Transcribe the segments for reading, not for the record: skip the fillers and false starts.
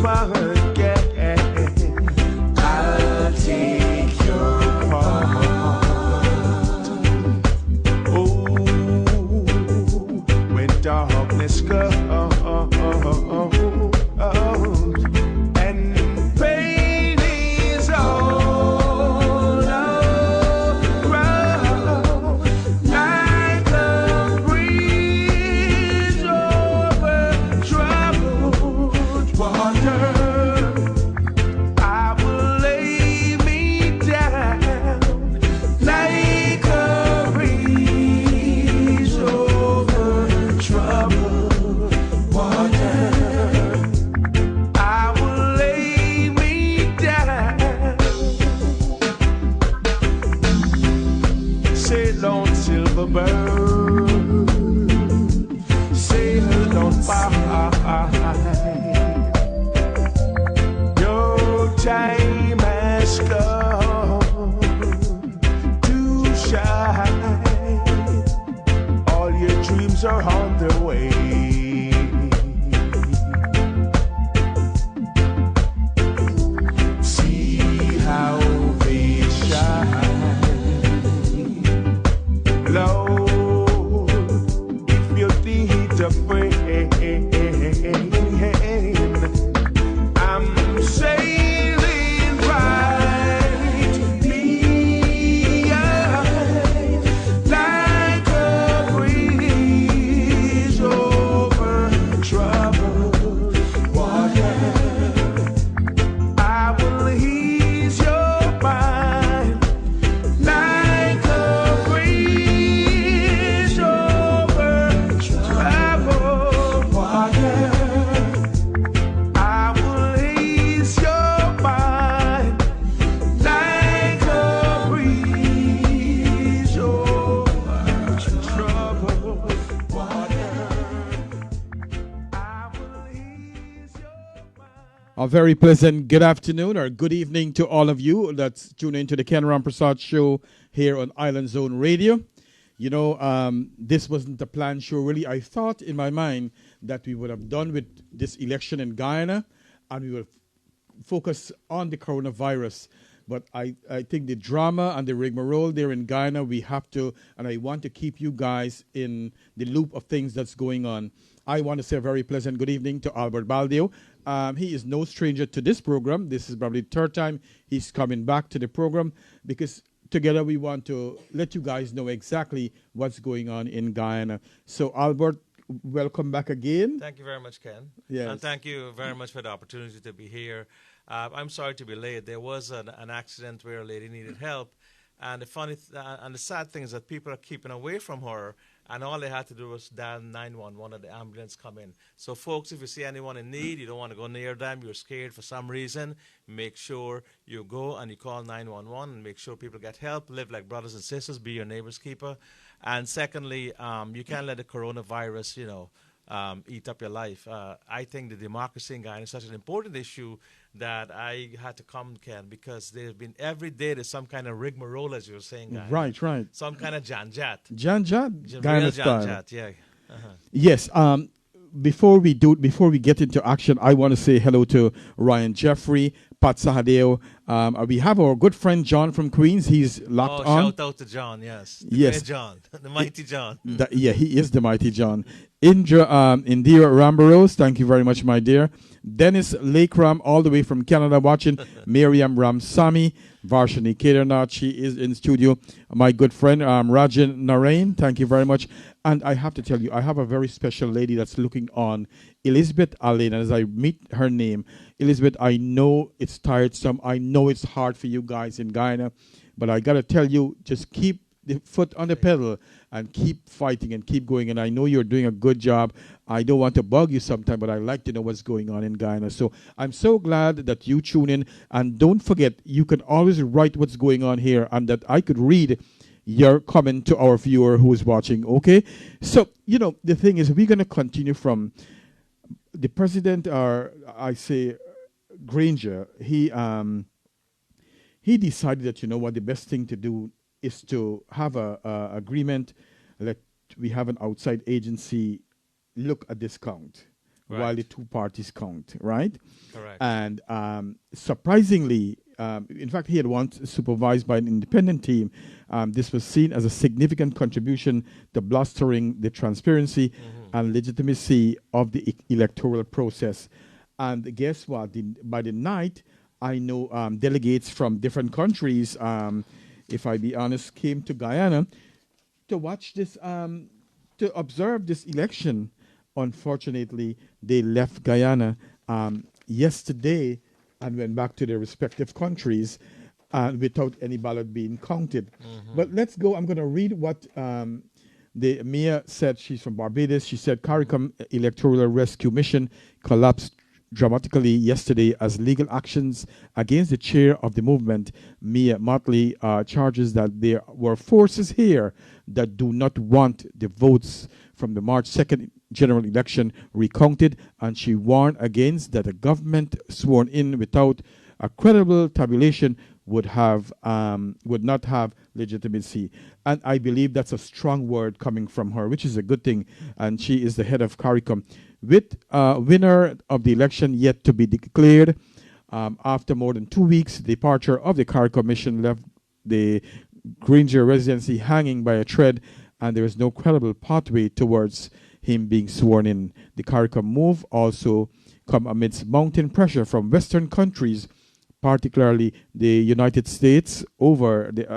forget. I'll take your part. Oh, when darkness comes and pain is all around, like a breeze over troubled water, I will lay me down like a breeze over troubled water. I will lay me down. Sail on, silver bird, sail on by. Your time has come to shine. All your dreams are on their way. See how they shine. Lord, if you need a friend, I'm sailing right behind, like a breeze over troubled water. I will ease your mind, like a breeze over troubled water. I will ease your mind, like a breeze over troubled water. I will ease your mind. A very pleasant good afternoon or good evening to all of you that's tuning into the Ken Rampersaud Show here on Island Zone Radio. You know, this wasn't a planned show, really. I thought in my mind that we would have done with this election in Guyana and we would focus on the coronavirus. But I think the drama and the rigmarole there in Guyana, we have to, and I want to keep you guys in the loop of things that's going on. I want to say a very pleasant good evening to Albert Baldeo. He is no stranger to this program. This is probably the third time he's coming back to the program because together we want to let you guys know exactly what's going on in Guyana. So, Albert, welcome back again. Thank you very much, Ken. Yes. And thank you very much for the opportunity to be here. I'm sorry to be late. There was an accident where a lady needed help. And the and the sad thing is that people are keeping away from her. And all they had to do was dial 911 and the ambulance come in. So, folks, if you see anyone in need, you don't want to go near them, you're scared for some reason, make sure you go and you call 911 and make sure people get help. Live like brothers and sisters. Be your neighbor's keeper. And secondly, you can't let the coronavirus, eat up your life. I think the democracy in Guyana is such an important issue that I had to come, Ken, because there's been every day there's some kind of rigmarole, as you were saying, Guyana. Right. Some kind of janjat. Janjat, Guyana style. Janjat, yeah. Yes. Before we get into action, I want to say hello to Ryan Jeffrey, Pat Sahadeo. We have our good friend John from Queens. He's locked on. Shout out to John, yes. Yes. John, the mighty John. Yeah, he is the mighty John. Indira Rambarose, thank you very much, my dear. Dennis Lakeram, all the way from Canada, watching. Miriam Ramsamy, Varshini Kedarnath, she is in studio. My good friend Rajan Narain, thank you very much. And I have to tell you, I have a very special lady that's looking on, Elizabeth Allen. And as I meet her name, Elizabeth, I know it's tiresome. I know it's hard for you guys in Guyana. But I got to tell you, just keep the foot on the pedal and keep fighting and keep going. And I know you're doing a good job. I don't want to bug you sometime, but I like to know what's going on in Guyana. So I'm so glad that you tune in. And don't forget, you can always write what's going on here and that I could read your comment to our viewer who is watching, okay? So, the thing is, we're going to continue from the president, or I say Granger. He decided that, the best thing to do is to have a agreement. Let we have an outside agency look at this count. Right. while the two parties count, right? Correct. And surprisingly, in fact, he had once supervised by an independent team. This was seen as a significant contribution to bolstering the transparency and legitimacy of the electoral process. And guess what? By the night, I know delegates from different countries, if I be honest, came to Guyana to watch this, to observe this election. Unfortunately, they left Guyana yesterday and went back to their respective countries without any ballot being counted. But let's go. I'm going to read what the Mia said. She's from Barbados. She said CARICOM Electoral Rescue Mission collapsed dramatically yesterday as legal actions against the chair of the movement, Mia Motley, charges that there were forces here that do not want the votes from the March 2nd general election recounted, and she warned against that a government sworn in without a credible tabulation would not have legitimacy. And I believe that's a strong word coming from her, which is a good thing. And she is the head of CARICOM. With winner of the election yet to be declared, after more than 2 weeks, the departure of the CARICOM mission left the Granger residency hanging by a thread, and there is no credible pathway towards him being sworn in. The CARICOM move also come amidst mounting pressure from Western countries, particularly the United States, over the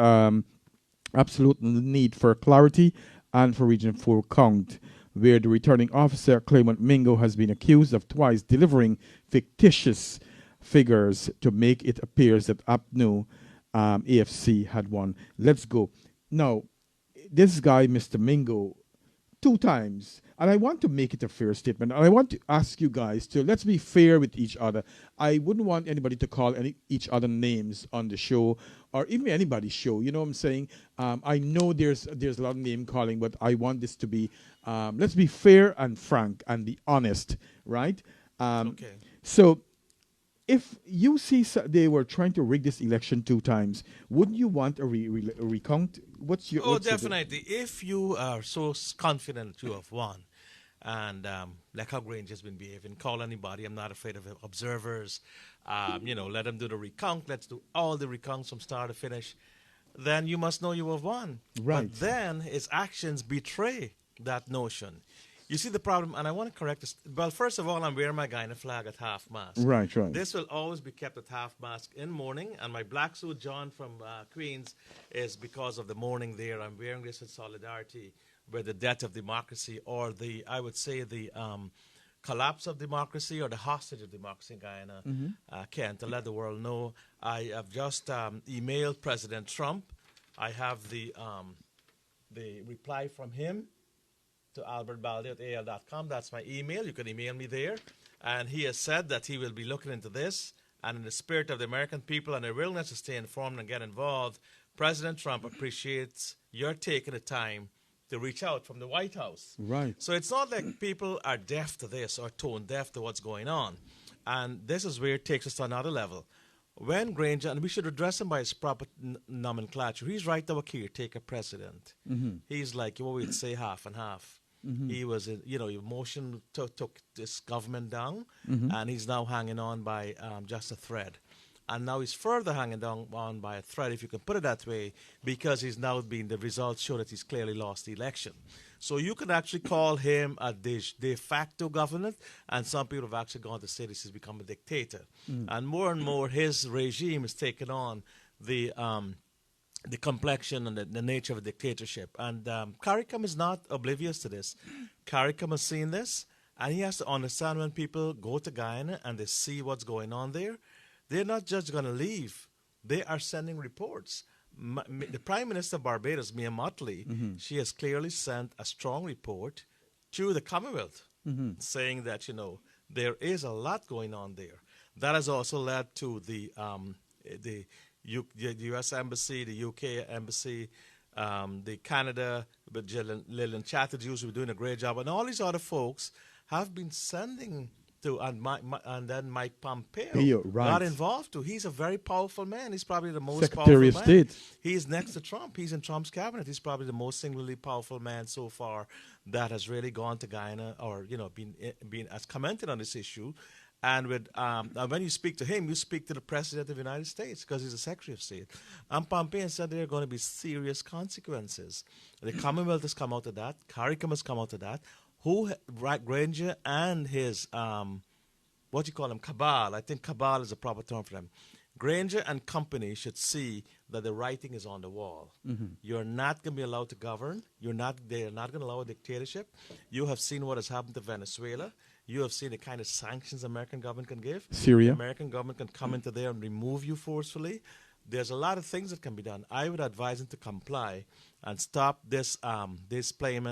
absolute need for clarity and for Region 4 count, where the returning officer, Claimant Mingo, has been accused of twice delivering fictitious figures to make it appear that APNU AFC had won. Let's go. Now, this guy, Mr. Mingo, 2 times, and I want to make it a fair statement, and I want to ask you guys to, let's be fair with each other. I wouldn't want anybody to call each other names on the show, or even anybody's show, you know what I'm saying? I know there's a lot of name calling, but I want this to be, let's be fair and frank and be honest, right? Okay. So, if you see they were trying to rig this election 2 times, wouldn't you want a recount? What's your Definitely. If you are so confident you have won, and like how Grange has been behaving, call anybody. I'm not afraid of observers. Let them do the recount. Let's do all the recounts from start to finish. Then you must know you have won. Right. But then his actions betray that notion. You see the problem, and I want to correct this. Well, first of all, I'm wearing my Guyana flag at half-mast. Right. This will always be kept at half-mast in mourning, and my black suit, John from Queens, is because of the mourning there. I'm wearing this in solidarity with the death of democracy, or I would say the collapse of democracy, or the hostage of democracy in Guyana. Ken, to let the world know, I have just emailed President Trump. I have the reply from him to Albert Baldeo at AL.com. That's my email. You can email me there. And he has said that he will be looking into this. And in the spirit of the American people and their willingness to stay informed and get involved, President Trump appreciates your taking the time to reach out from the White House. Right. So it's not like people are deaf to this or tone deaf to what's going on. And this is where it takes us to another level. When Granger, and we should address him by his proper nomenclature, he's right now a caretaker president. He's like, what we'd say, half and half. He was, emotion took this government down, and he's now hanging on by just a thread. And now he's further hanging on by a thread, if you can put it that way, because he's now the results show that he's clearly lost the election. So you can actually call him a de facto government, and some people have actually gone to say this has become a dictator. And more his regime is taking on the complexion and the nature of a dictatorship. And CARICOM is not oblivious to this. CARICOM has seen this, and he has to understand when people go to Guyana and they see what's going on there, they're not just going to leave. They are sending reports. The Prime Minister of Barbados, Mia Motley, she has clearly sent a strong report to the Commonwealth saying that, there is a lot going on there. That has also led to the U.S. Embassy, the U.K. Embassy, the Canada, with Lillian Chatterjee, who's been doing a great job, and all these other folks have been sending and then Mike Pompeo right. got involved too. He's a very powerful man. He's probably the most Secretary powerful of man. State. He's next to Trump. He's in Trump's cabinet. He's probably the most singularly powerful man so far that has really gone to Guyana or been as commented on this issue. And when you speak to him, you speak to the President of the United States because he's a Secretary of State. And Pompeo said there are going to be serious consequences. The Commonwealth has come out of that. CARICOM has come out of that. Granger and his, cabal. I think cabal is a proper term for them. Granger and company should see that the writing is on the wall. Mm-hmm. You're not going to be allowed to govern. They're not going to allow a dictatorship. You have seen what has happened to Venezuela. You have seen the kind of sanctions the American government can give. Syria. The American government can come into there and remove you forcefully. There's a lot of things that can be done. I would advise them to comply and stop this playing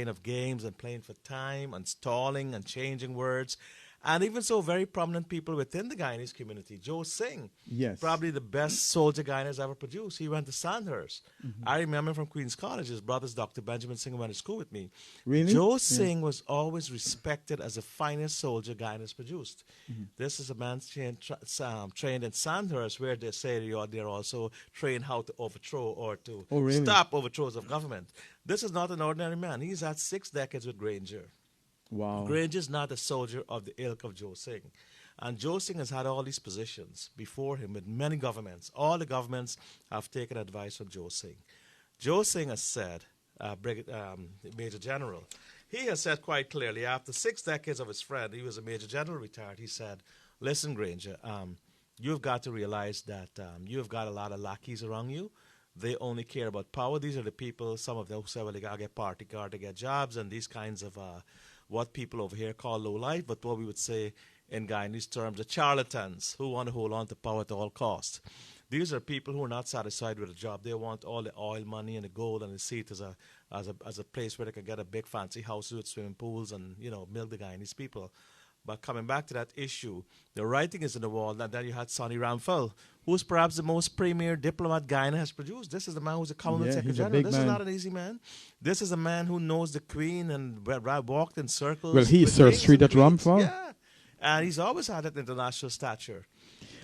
of games and playing for time and stalling and changing words. And even so, very prominent people within the Guyanese community. Joe Singh, yes, probably the best soldier Guyana has ever produced. He went to Sandhurst. Mm-hmm. I remember from Queen's College. His brother's Dr. Benjamin Singh went to school with me. Really? Joe Singh was always respected as the finest soldier Guyana has produced. Mm-hmm. This is a man trained in Sandhurst, where they say they're also trained how to overthrow or to stop overthrows of government. This is not an ordinary man. He's had 6 decades with Granger. Wow. Granger is not a soldier of the ilk of Joe Singh. And Joe Singh has had all these positions before him with many governments. All the governments have taken advice from Joe Singh. Joe Singh has said, Major General, he has said quite clearly, after 6 decades of his friend, he was a Major General retired, he said, listen, Granger, you've got to realize that you've got a lot of lackeys around you. They only care about power. These are the people, some of them who say, well, they got to get party card to get jobs and these kinds of what people over here call low life, but what we would say in Guyanese terms, the charlatans who want to hold on to power at all costs. These are people who are not satisfied with a job. They want all the oil money and the gold, and they see it as a place where they can get a big fancy house with swimming pools and milk the Guyanese people. But coming back to that issue, the writing is in the wall, and then you had Sonny Ramphel, who's perhaps the most premier diplomat Guyana has produced. This is the man who's a Commonwealth Secretary General. This is not an easy man. This is a man who knows the Queen and walked in circles. Well, he served street at Ramphel. Yeah, and he's always had that international stature.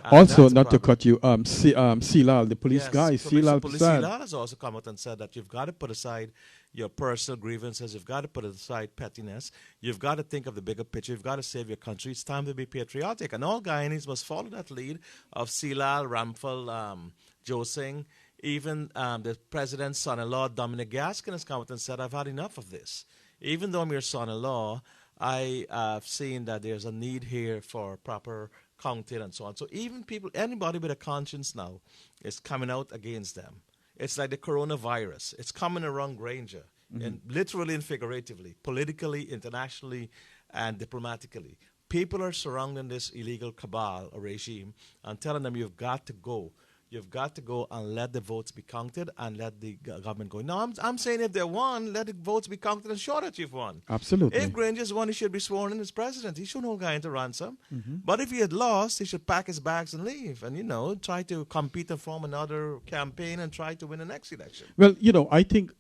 Also, not to cut you, Silal, the police guy, Silal Silal has also come out and said that you've got to put aside your personal grievances. You've got to put aside pettiness. You've got to think of the bigger picture. You've got to save your country. It's time to be patriotic. And all Guyanese must follow that lead of Silal, Ramphel, Joe Singh. Even the president's son-in-law, Dominic Gaskin, has come out and said, I've had enough of this. Even though I'm your son-in-law, I have seen that there's a need here for proper counting and so on. So even anybody with a conscience now is coming out against them. It's like the coronavirus. It's coming around Granger, and literally and figuratively, politically, internationally, and diplomatically. People are surrounding this illegal cabal or regime and telling them you've got to go. You've got to go and let the votes be counted and let the government go. No, I'm saying if they won, let the votes be counted and show that you've won. Absolutely. If Granger's won, he should be sworn in as president. He shouldn't hold Guy into ransom. Mm-hmm. But if he had lost, he should pack his bags and leave and, try to compete and form another campaign and try to win the next election. Well, I think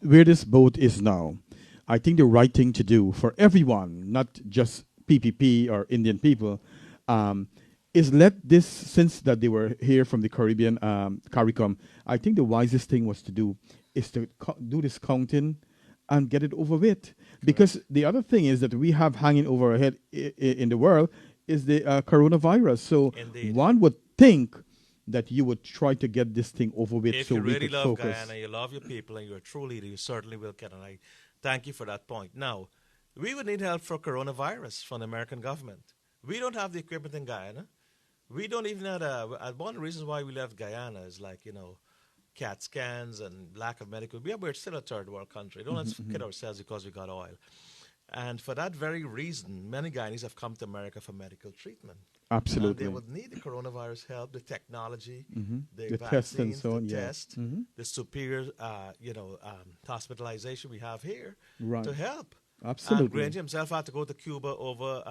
where this boat is now, I think the right thing to do for everyone, not just PPP or Indian people, is let this, since that they were here from the Caribbean, CARICOM, I think the wisest thing was to do is to do this counting and get it over with. Because the other thing is that we have hanging over our head in the world is the coronavirus. So Indeed. One would think that you would try to get this thing over with. If so you we really could love focus. Guyana, you love your people, and you're a true leader, you certainly will, Ken. And I thank you for that point. Now, we would need help for coronavirus from the American government. We don't have the equipment in Guyana. We don't even have one of the reasons why we left Guyana is CAT scans and lack of medical. We're still a third world country. Don't let's kid ourselves because we got oil. And for that very reason, many Guyanese have come to America for medical treatment. Absolutely. And they would need the coronavirus help, the technology, the vaccines, test and so on, the test, the superior, hospitalization we have here to help. Absolutely. And Granger himself had to go to Cuba over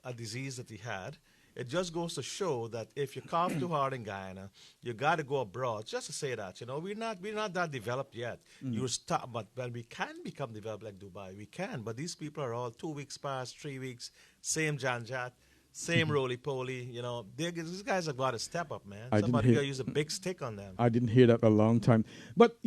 a disease that he had. It just goes to show that if you cough too hard in Guyana, you got to go abroad. Just to say that, we're not that developed yet. But when we can become developed like Dubai, we can. But these people are all 2 weeks past, 3 weeks, same janjat, same roly-poly. These guys have got to step up, man. Somebody got to use a big stick on them. I didn't hear that a long time. But,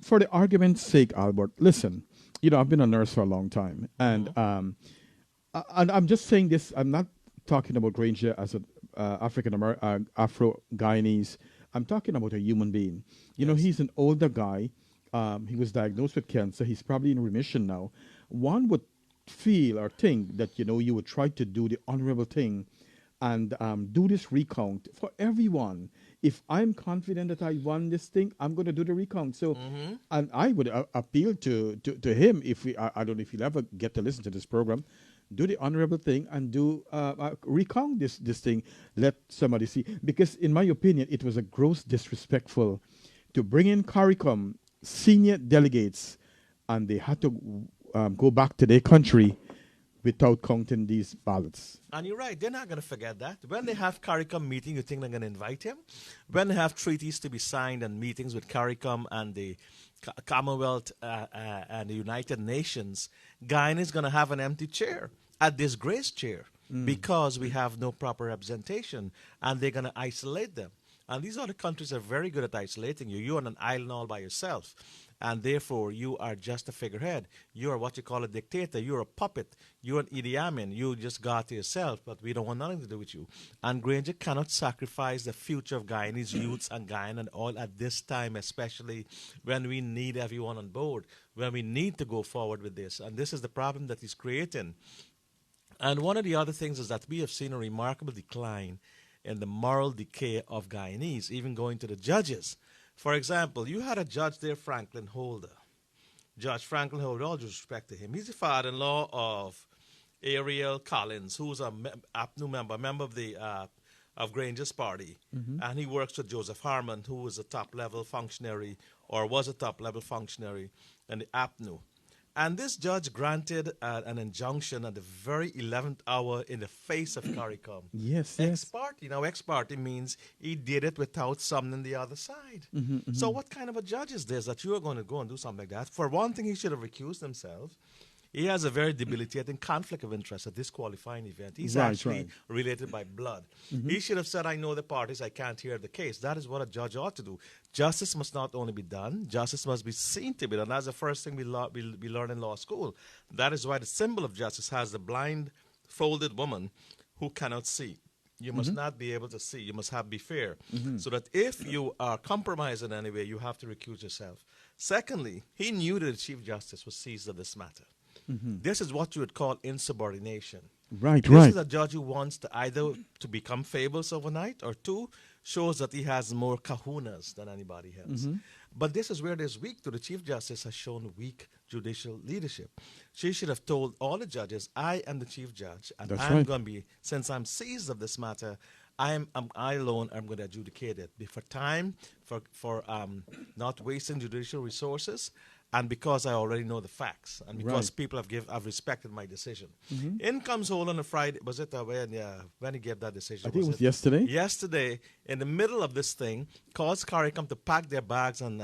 for the argument's sake, Albert, listen, I've been a nurse for a long time. And, and I'm just saying this, I'm not talking about Granger as an Afro-Guyanese. I'm talking about a human being. He's an older guy. He was diagnosed with cancer. He's probably in remission now. One would feel or think that, you would try to do the honorable thing and do this recount for everyone. If I'm confident that I won this thing, I'm going to do the recount. So, and I would appeal to him if I don't know if he'll ever get to listen to this program. Do the honorable thing and do recount this thing. Let somebody see. Because in my opinion, it was a gross disrespectful to bring in CARICOM senior delegates, and they had to go back to their country without counting these ballots. And you're right. They're not going to forget that. When they have CARICOM meeting, you think they're going to invite him? When they have treaties to be signed and meetings with CARICOM and the Commonwealth and the United Nations, Guyana is going to have an empty chair, a disgraced chair, because we have no proper representation, and they're going to isolate them. And these other countries are very good at isolating you. You're on an island all by yourself, and therefore you are just a figurehead. You are what you call a dictator. You're a puppet. You're an Idi Amin. You just got to yourself, but we don't want nothing to do with you. And Granger cannot sacrifice the future of Guyanese youths and Guyana and all at this time, especially when we need everyone on board, when we need to go forward with this. And this is the problem that he's creating. And one of the other things is that we have seen a remarkable decline in the moral decay of Guyanese, even going to the judges. For example, you had a judge there, Franklin Holder. Judge Franklin Holder, all due respect to him, he's the father-in-law of Ariel Collins, who's a APNU member of Granger's party. And he works with Joseph Harmon, who is a top-level functionary, or was a top-level functionary in the APNU. And this judge granted an injunction at the very 11th hour in the face of CARICOM. Yes. Ex parte. Now, ex parte means he did it without summoning the other side. So what kind of a judge is this that you are going to go and do something like that? For one thing, he should have recused himself. He has a very debilitating conflict of interest at this qualifying event. He's actually related by blood. He should have said, I know the parties, I can't hear the case. That is what a judge ought to do. Justice must not only be done, justice must be seen to be done. That's the first thing we learn in law school. That is why the symbol of justice has the blind-folded woman who cannot see. You must not be able to see. You must be fair. So that if you are compromised in any way, you have to recuse yourself. Secondly, he knew that the Chief Justice was seized of this matter. This is what you would call insubordination. This is a judge who wants to either to become famous overnight, or two, shows that he has more kahunas than anybody else. But this is where it is weak. The Chief Justice has shown weak judicial leadership. She should have told all the judges, I am the Chief Judge, and I'm going to be, since I'm seized of this matter, I alone am going to adjudicate it. For time, for not wasting judicial resources, and because I already know the facts, and because people have respected my decision. In comes Hole on a Friday. Was it when he gave that decision? I think it was yesterday. Yesterday, in the middle of this thing, caused CARICOM to pack their bags and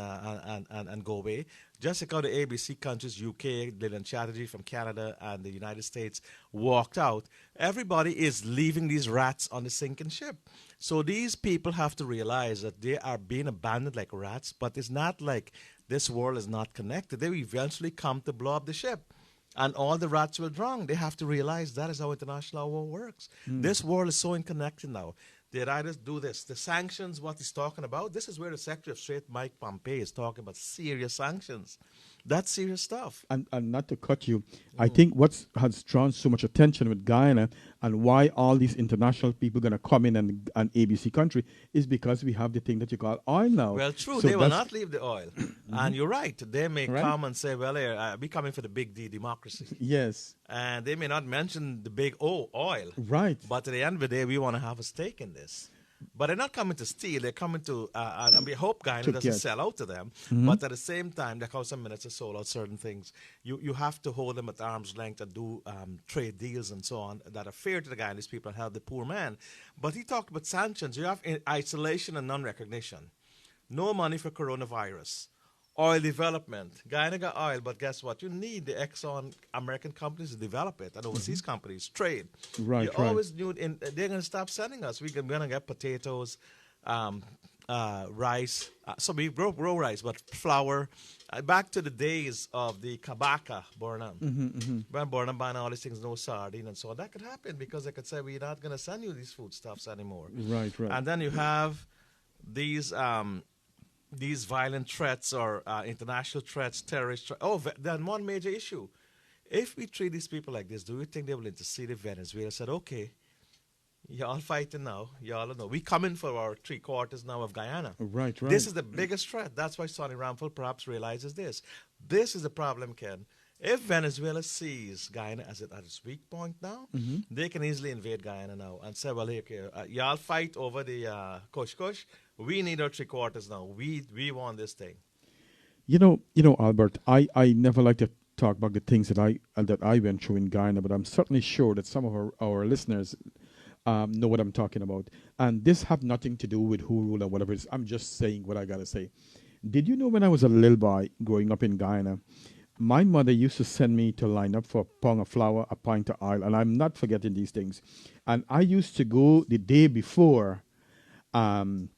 go away. Jessica, the ABC countries, UK, Lillian Chatterjee from Canada, and the United States walked out. Everybody is leaving these rats on the sinking ship. So these people have to realize that they are being abandoned like rats, but it's not like this world is not connected. They will eventually come to blow up the ship, and all the rats will drown. They have to realize that is how international law works. This world is so interconnected now. They'd either do this. The sanctions, what he's talking about, this is where the Secretary of State, Mike Pompeo, is talking about serious sanctions. That's serious stuff. And not to cut you, I think what has drawn so much attention with Guyana and why all these international people going to come in and ABC country is because we have the thing that you call oil now. Well, true. So they will not leave the oil. And you're right. They may come and say, well, we're coming for the big D, democracy. Yes. And they may not mention the big O, oil. Right. But at the end of the day, we want to have a stake in this. But they're not coming to steal. They're coming to, and we hope Guyana To doesn't get. sell out to them. But at the same time, like how some minutes are sold out certain things, you have to hold them at arm's length and do trade deals and so on that are fair to the Guyanese people and help the poor man. But he talked about sanctions. You have isolation and non-recognition. No money for coronavirus. Oil development. Guyana got oil, but guess what? You need the Exxon American companies to develop it and overseas companies, trade. Right, You right. always knew they're going to stop sending us. We're going to get potatoes, rice. So we grow rice, but flour. Back to the days of the kabaka, Burnham. When Burnham buying all these things, no sardine and so on. That could happen because they could say, we're not going to send you these foodstuffs anymore. Right, right. And then you have these violent threats or international threats, terrorist threats. Oh, then one major issue. If we treat these people like this, do you think they will intercede if Venezuela said, okay, y'all fighting now, y'all know. We coming for our 3/4 now of Guyana. Right, right. This is the biggest threat. That's why Sonny Ramphel perhaps realizes this. This is the problem, Ken. If Venezuela sees Guyana as at its weak point now, they can easily invade Guyana now and say, well, okay, y'all fight over the Kush. We need our 3/4 now. We want this thing. You know, Albert, I never like to talk about the things that I went through in Guyana, but I'm certainly sure that some of our listeners know what I'm talking about. And this have nothing to do with who rule or whatever it is. I'm just saying what I got to say. Did you know when I was a little boy growing up in Guyana, my mother used to send me to line up for a pound of flour, a pint of oil, and I'm not forgetting these things. And I used to go the day before when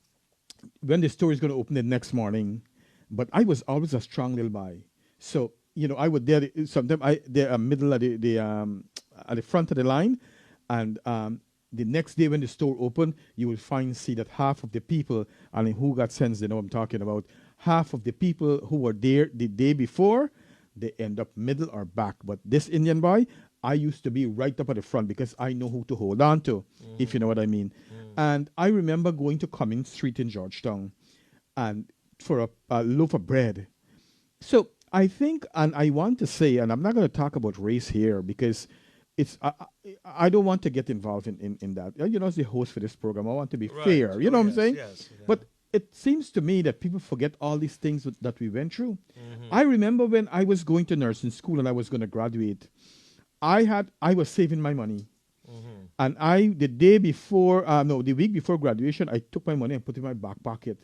the store is going to open the next morning, but I was always a strong little boy. So, I would there sometimes they're middle at the front of the line, and the next day when the store opened, you will see that half of the people, and who got sense, they know what I'm talking about, half of the people who were there the day before, they end up middle or back. But this Indian boy, I used to be right up at the front because I know who to hold on to, if you know what I mean. And I remember going to Cummings Street in Georgetown and for a loaf of bread. So I think, and I want to say, and I'm not going to talk about race here because it's I don't want to get involved in that. As the host for this program, I want to be fair. You know what I'm saying? Yes, yeah. But it seems to me that people forget all these things that we went through. I remember when I was going to nursing school and I was going to graduate, I was saving my money. And the week before graduation, I took my money and put it in my back pocket.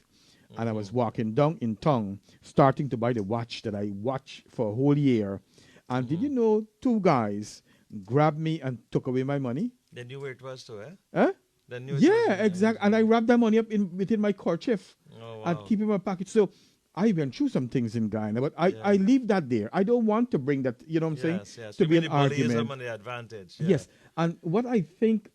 And I was walking down in town, starting to buy the watch that I watched for a whole year. And did you know 2 guys grabbed me and took away my money? They knew where it was too, eh? Huh? They knew it was Exactly. And I wrapped that money up within my kerchief and keep it in my pocket. So I went through some things in Guyana, but I leave that there. I don't want to bring that, you know what I'm saying, to be an argument. On the advantage. Yeah. Yes. And what I think,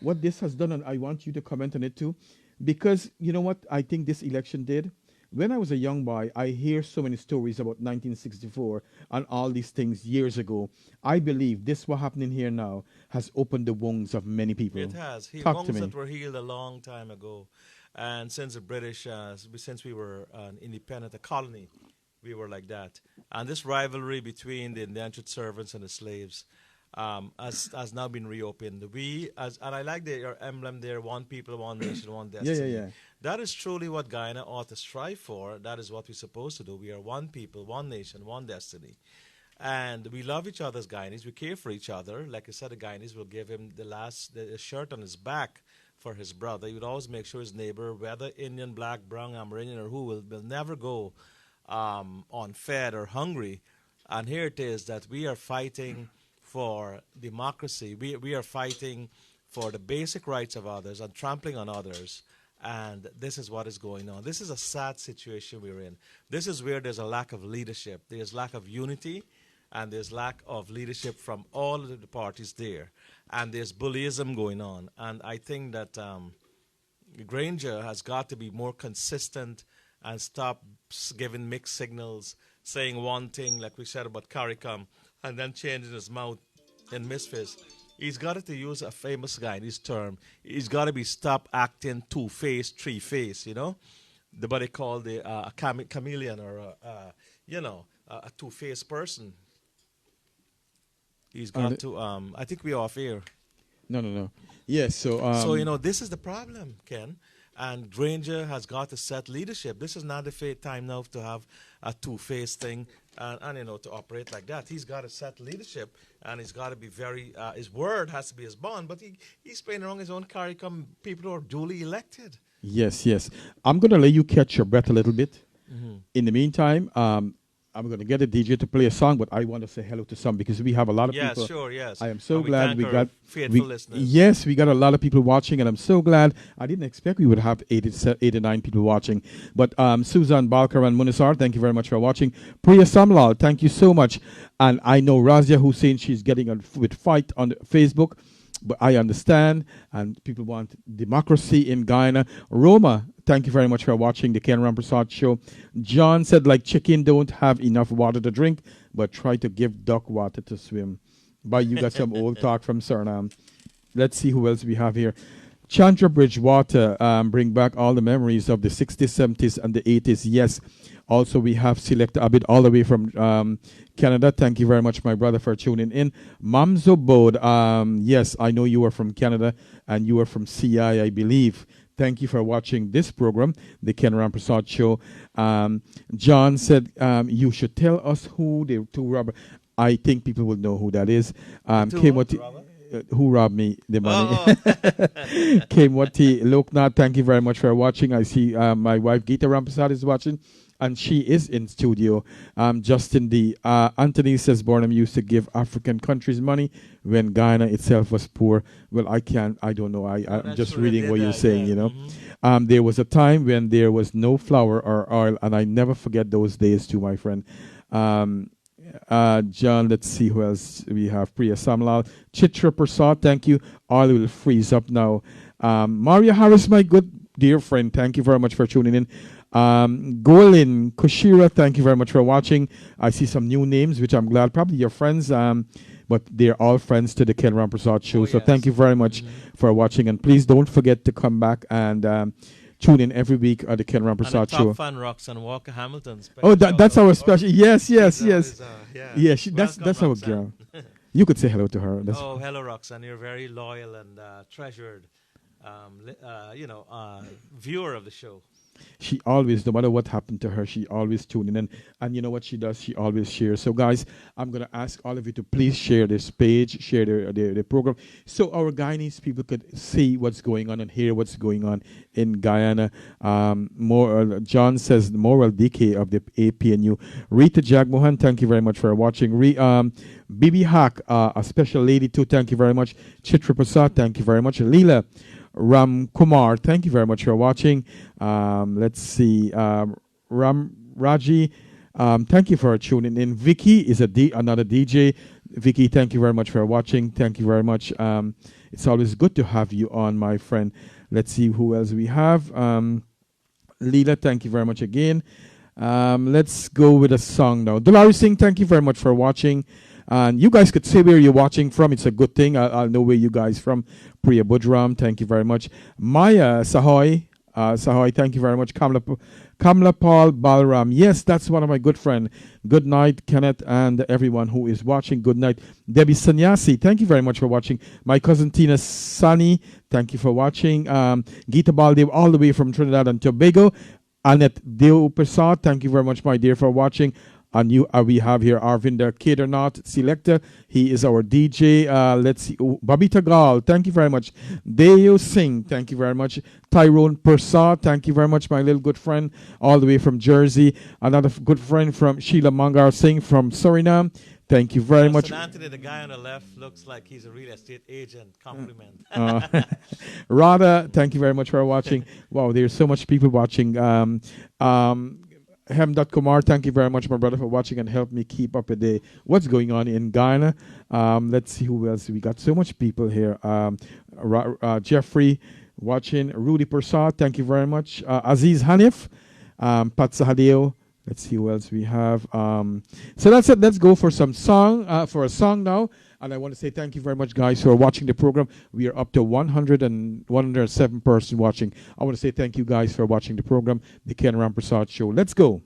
what this has done, and I want you to comment on it too, because you know what I think this election did? When I was a young boy, I hear so many stories about 1964 and all these things years ago. I believe this what happening here now has opened the wounds of many people. It has. Talk to Wounds me. that were healed a long time ago. And since the British, since we were an independent, a colony, we were like that. And this rivalry between the indentured servants and the slaves has now been reopened. And I like your emblem there, one people, one nation, one destiny. Yeah. That is truly what Guyana ought to strive for. That is what we're supposed to do. We are one people, one nation, one destiny. And we love each other as Guyanese. We care for each other. Like I said, the Guyanese will give him the shirt on his back for his brother. He would always make sure his neighbor, whether Indian, black, brown, Amerindian, or who, will never go unfed or hungry. And here it is that we are fighting for democracy. We are fighting for the basic rights of others and trampling on others. And this is what is going on. This is a sad situation we're in. This is where there's a lack of leadership. There's lack of unity, and there's lack of leadership from all of the parties there. And there's bullyism going on. And I think that Granger has got to be more consistent and stop giving mixed signals, saying one thing, like we said about CARICOM, and then changing his mouth in Misfits. He's got to use a famous guy in his term. He's got to be stop acting two-faced, three-faced, The body called a chameleon or a two-faced person. He's got to. I think we're off air. No, no, no. Yes, so So, this is the problem, Ken. And Granger has got to set leadership. This is not the time now to have a two-faced thing and to operate like that. He's got to set leadership, and he's got to be very, his word has to be his bond, but he's playing around his own curriculum, people who are duly elected. yes, yes. I'm going to let you catch your breath a little bit. Mm-hmm. In the meantime, I'm going to get a DJ to play a song, but I want to say hello to some because we have a lot of people. Yes, sure, yes. I am so And glad thank we our got faithful listeners. Yes, we got a lot of people watching, and I'm so glad. I didn't expect we would have 89 people watching. But Susan Balkar and Munisar, thank you very much for watching. Priya Samlal, thank you so much. And I know Razia Hussein, she's getting with fight on Facebook. But I understand, and people want democracy in Guyana. Roma, thank you very much for watching the Ken Rampersaud Show. John said, like chicken don't have enough water to drink, but try to give duck water to swim. But you got some old talk from Suriname. Let's see who else we have here. Chandra Bridgewater, bring back all the memories of the 60s, 70s, and the 80s. Yes. Also, we have Select Abid all the way from Canada. Thank you very much, my brother, for tuning in. Mamzo Bod, yes, I know you are from Canada, and you are from CI, I believe. Thank you for watching this program, the Ken Rampersaud Show. John said, you should tell us who the two robbers. I think people will know who that is. Who robbed me the money? Kemwati Loknath, thank you very much for watching. I see my wife Geeta Rampersad is watching, and she is in studio. Justin D. Anthony says Bornham used to give African countries money when Guyana itself was poor. Well, I don't know. I'm just reading what you're saying, Mm-hmm. There was a time when there was no flour or oil, and I never forget those days too, my friend. John, let's see who else we have. Priya Samlal, Chitra Prasad, thank you. Oil will freeze up now. Maria Harris, my good dear friend, thank you very much for tuning in. Golin Kushira, thank you very much for watching. I see some new names, which I'm glad, probably your friends, but they're all friends to the Ken Rampersaud Show. So yes. Thank you very much for watching, and please don't forget to come back and tune in every week at the Ken Rampersaud Show. Top fan Roxanne Walker Hamilton. Oh, that's our special. Yes. That's our Roxanne. girl. You could say hello to her. Hello, Roxanne. You're very loyal and treasured, viewer of the show. She always, no matter what happened to her, she always tuning in. And you know what she does? She always shares. So, guys, I'm going to ask all of you to please share this page, share the program, so our Guyanese people could see what's going on and hear what's going on in Guyana. John says the moral decay of the APNU. Rita Jagmohan, thank you very much for watching. Bibi Haq, a special lady too, thank you very much. Chitra Prasad, thank you very much. Leela Ram Kumar, thank you very much for watching. Let's see. Ram Raji, thank you for tuning in. Vicky is another DJ. Vicky, thank you very much for watching. Thank you very much. It's always good to have you on, my friend. Let's see who else we have. Leela, thank you very much again. Let's go with a song now. Dulari Singh, thank you very much for watching. And you guys could say where you're watching from. It's a good thing. I'll know where you guys from. Priya Budram, thank you very much. Maya Sahoy, thank you very much. Kamla Paul Balram. Yes, that's one of my good friends. Good night, Kenneth, and everyone who is watching. Good night. Debbie Sanyasi, thank you very much for watching. My cousin Tina Sani, thank you for watching. Geeta Baldeo, all the way from Trinidad and Tobago. Annette Deo Prasad, thank you very much, my dear, for watching. And we have here Arvinder Kedarnath Selector. He is our DJ. Let's see. Babita Gal, thank you very much. Deo Singh, thank you very much. Tyrone Prasad, thank you very much, my little good friend, all the way from Jersey. Another good friend from Sheila Mangar Singh from Suriname. Thank you very much. Anthony, the guy on the left, looks like he's a real estate agent. Compliment. Radha, thank you very much for watching. Wow, there's so much people watching. Hemdat Kumar, thank you very much, my brother, for watching and help me keep up with what's going on in Guyana. Let's see who else. We got so much people here. Jeffrey watching. Rudy Prasad, thank you very much. Aziz Hanif, Pat Sahadeo. Let's see who else we have. So that's it. Let's go for a song now. And I want to say thank you very much, guys, who are watching the program. We are up to 107 persons watching. I want to say thank you, guys, for watching the program, the Ken Rampersaud Show. Let's go.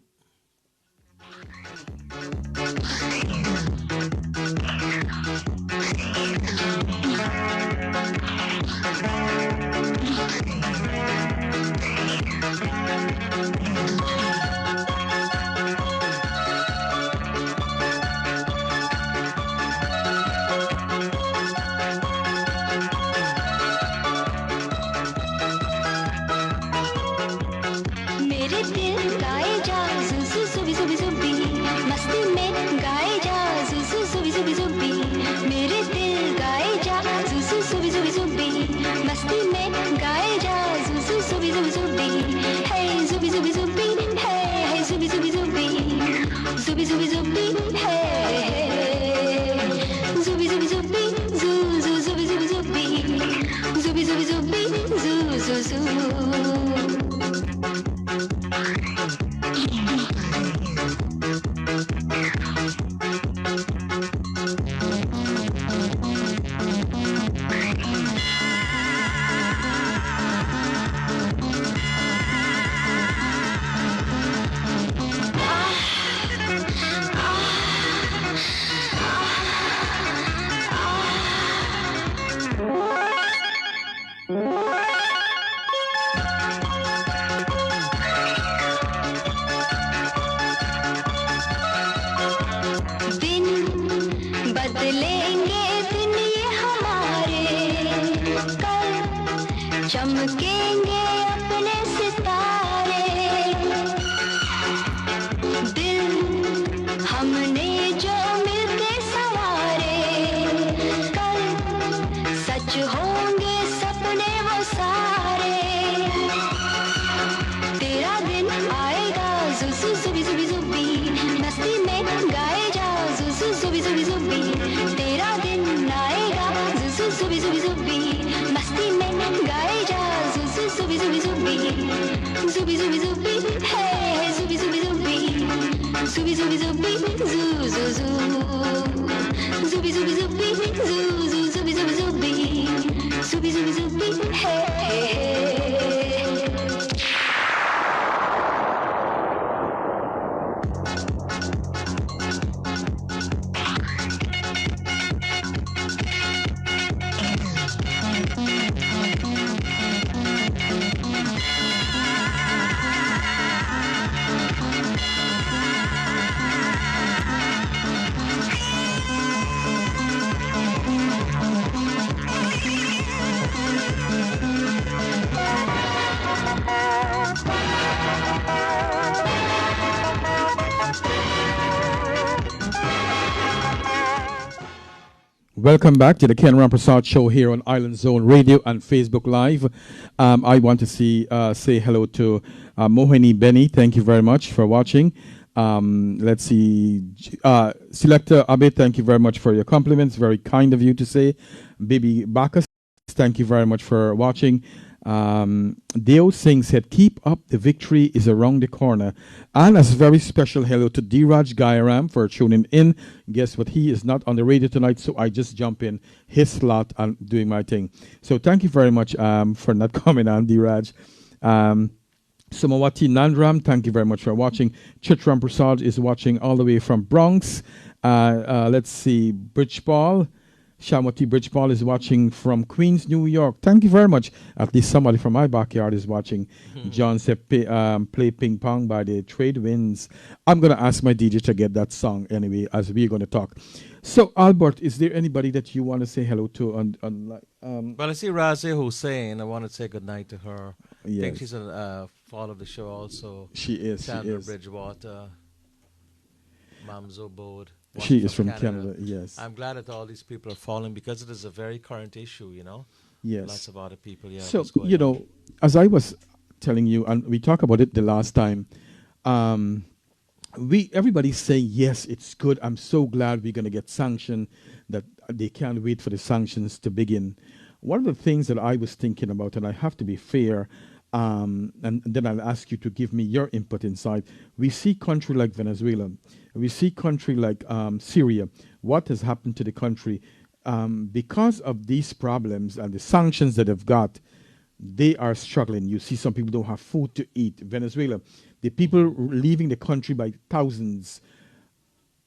Welcome back to the Ken Rampersaud Show here on Island Zone Radio and Facebook Live. I want to say hello to Mohini Benny. Thank you very much for watching. Let's see. Selector Abe, thank you very much for your compliments. Very kind of you to say. Baby Bacchus, thank you very much for watching. Deo Singh said, keep up, the victory is around the corner. And a very special hello to Dheeraj Guyana for tuning in. Guess what? He is not on the radio tonight, so I just jump in his slot and doing my thing. So thank you very much for not coming on, Dheeraj. Somawati Nandram, thank you very much for watching. Chit Rampersaud is watching all the way from Bronx. Let's see, Bridgeball. Shamwati Bridgeball is watching from Queens, New York. Thank you very much. At least somebody from my backyard is watching. John said, play ping pong by the Trade Winds. I'm going to ask my DJ to get that song anyway, as we're going to talk. So, Albert, is there anybody that you want to say hello to? Well, I see Razi Hussein. I want to say good night to her. Yes. I think she's a follow the show also. She is. Sandra Bridgewater, Mamzo Bode. She is from Canada, yes. I'm glad that all these people are following because it is a very current issue, you know. Yes. Lots of other people, yeah. So, you know, as I was telling you, and we talked about it the last time, everybody's saying, yes, it's good. I'm so glad we're going to get sanctioned, that they can't wait for the sanctions to begin. One of the things that I was thinking about, and I have to be fair, and then I'll ask you to give me your input inside. We see country like Venezuela. We see country like Syria. What has happened to the country? Because of these problems and the sanctions that they've got, they are struggling. You see some people don't have food to eat. Venezuela, the people leaving the country by thousands.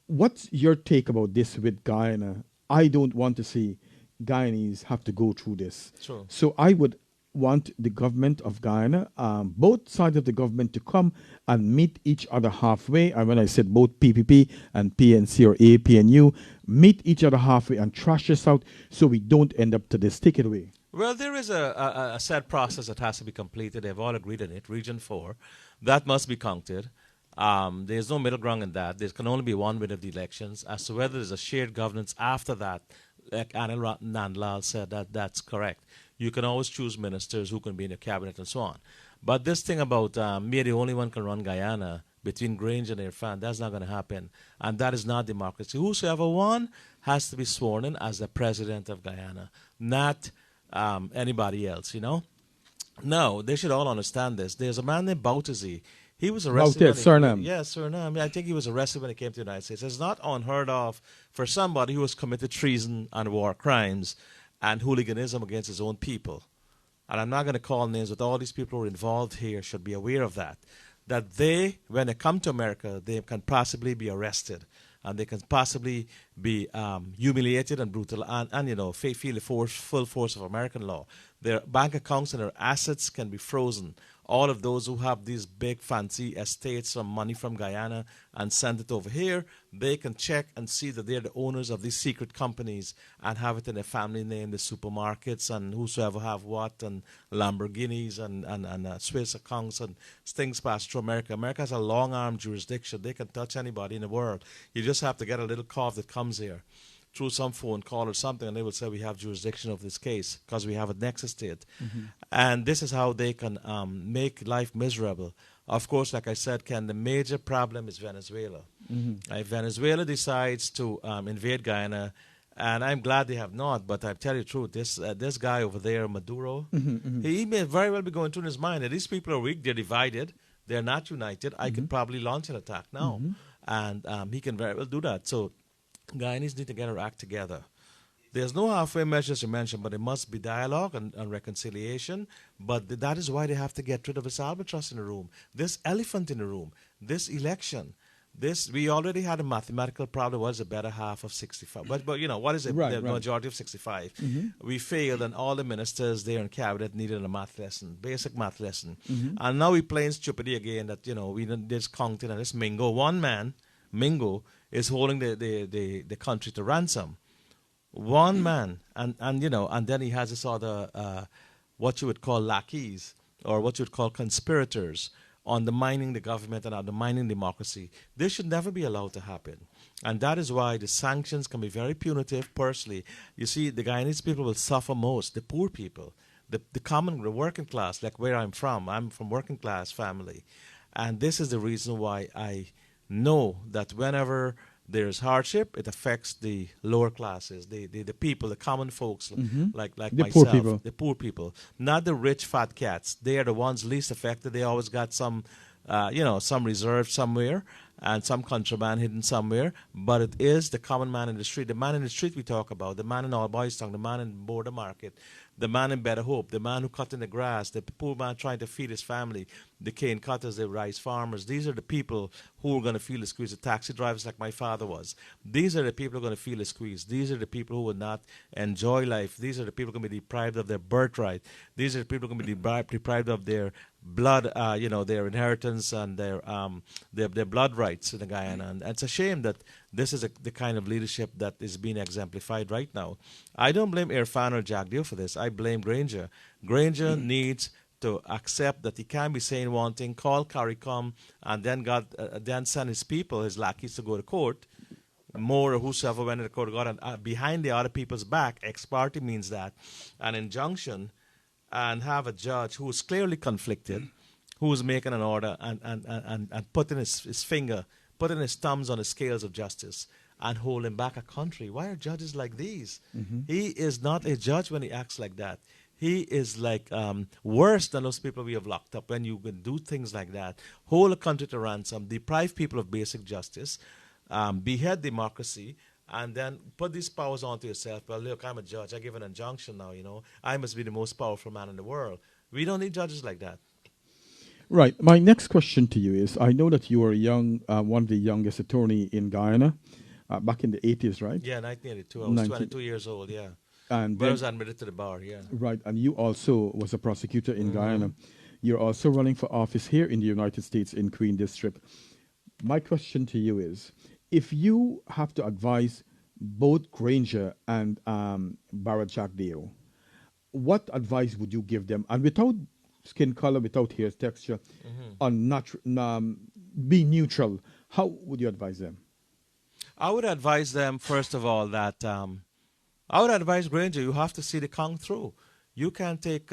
What's your take about this with Guyana? I don't want to see Guyanese have to go through this. Sure. So I would want the government of Guyana, both sides of the government, to come and meet each other halfway. And when I said both PPP and PNC or APNU, meet each other halfway and trash this out so we don't end up to this. Take it away. Well, there is a set process that has to be completed. They've all agreed on it. Region 4, that must be counted. There's no middle ground in that. There can only be one winner of the elections. As to whether there's a shared governance after that, like Anil Nandlal said, that's correct. You can always choose ministers who can be in your cabinet and so on. But this thing about me, the only one can run Guyana between Grange and Irfan, that's not going to happen. And that is not democracy. Whosoever won has to be sworn in as the president of Guyana, not anybody else, you know. No, they should all understand this. There's a man named Bautizzi. He was arrested. Suriname. Yes, Suriname. I think he was arrested when he came to the United States. It's not unheard of for somebody who has committed treason and war crimes and hooliganism against his own people. And I'm not going to call names, but all these people who are involved here should be aware of that. That they, when they come to America, they can possibly be arrested. And they can possibly be humiliated and brutal and feel the full force of American law. Their bank accounts and their assets can be frozen. All of those who have these big fancy estates from money from Guyana and send it over here, they can check and see that they're the owners of these secret companies and have it in their family name, the supermarkets and whosoever have what, and Lamborghinis and Swiss accounts and things pass through America. America has a long-arm jurisdiction. They can touch anybody in the world. You just have to get a little cough that comes here through some phone call or something, and they will say we have jurisdiction of this case because we have a nexus state. And this is how they can make life miserable. Of course, like I said, Ken, the major problem is Venezuela. If Venezuela decides to invade Guyana, and I'm glad they have not, but I tell you the truth, this guy over there, Maduro, he may very well be going through in his mind that these people are weak, they're divided, they're not united. I could probably launch an attack now. And he can very well do that. So Guyanese need to get their act together. There's no halfway measures you mentioned, but there must be dialogue and reconciliation. But that is why they have to get rid of this albatross in the room, this elephant in the room, this election. We already had a mathematical problem. What is the better half of 65? But what is the majority of 65? We failed, and all the ministers there in cabinet needed a math lesson, basic math lesson. And now we're playing stupidity again that, we this counting and this Mingo. One man, Mingo, is holding the country to ransom. One man, and then he has this other, what you would call lackeys, or what you would call conspirators, undermining the government and undermining democracy. This should never be allowed to happen. And that is why the sanctions can be very punitive personally. You see, the Guyanese people will suffer most, the poor people, the working class, like where I'm from. I'm from working class family. And this is the reason why I know that whenever there's hardship, it affects the lower classes, the people, the common folks, like the myself, the poor people, not the rich fat cats. They are the ones least affected. They always got some reserve somewhere and some contraband hidden somewhere. But it is the common man in the street, the man in the street we talk about, the man in All Boys Town, the man in Border Market, the man in Better Hope, the man who cut in the grass, the poor man trying to feed his family, the cane cutters, the rice farmers. These are the people who are going to feel the squeeze. The taxi drivers like my father was. These are the people who are going to feel the squeeze. These are the people who will not enjoy life. These are the people who are going to be deprived of their birthright. These are the people who are going to be deprived of their blood, their inheritance and their blood rights in the Guyana. And it's a shame that this is the kind of leadership that is being exemplified right now. I don't blame Irfan or Jack Deal for this. I blame Granger. Granger needs to accept that he can't be saying one thing, call CARICOM, and then send his people, his lackeys, to go to court. More or whosoever went to the court of God, and behind the other people's back, ex parte means that, an injunction, and have a judge who is clearly conflicted, who is making an order and putting his finger, putting his thumbs on the scales of justice and holding back a country. Why are judges like these? He is not a judge when he acts like that. He is like worse than those people we have locked up when you can do things like that. Hold a country to ransom, deprive people of basic justice, behead democracy, and then put these powers onto yourself. Well, look, I'm a judge. I give an injunction now, I must be the most powerful man in the world. We don't need judges like that. Right. My next question to you is, I know that you were one of the youngest attorney in Guyana back in the 80s, right? Yeah, 1982. I was 22 years old, yeah. And I was admitted to the bar, yeah. Right, and you also was a prosecutor in Guyana. You're also running for office here in the United States in Queen District. My question to you is, if you have to advise both Granger and Barrett Jack Deo, what advice would you give them? And without skin color, without hair texture, be neutral, how would you advise them? I would advise them, first of all, that I would advise Granger, you have to see the count through. You can take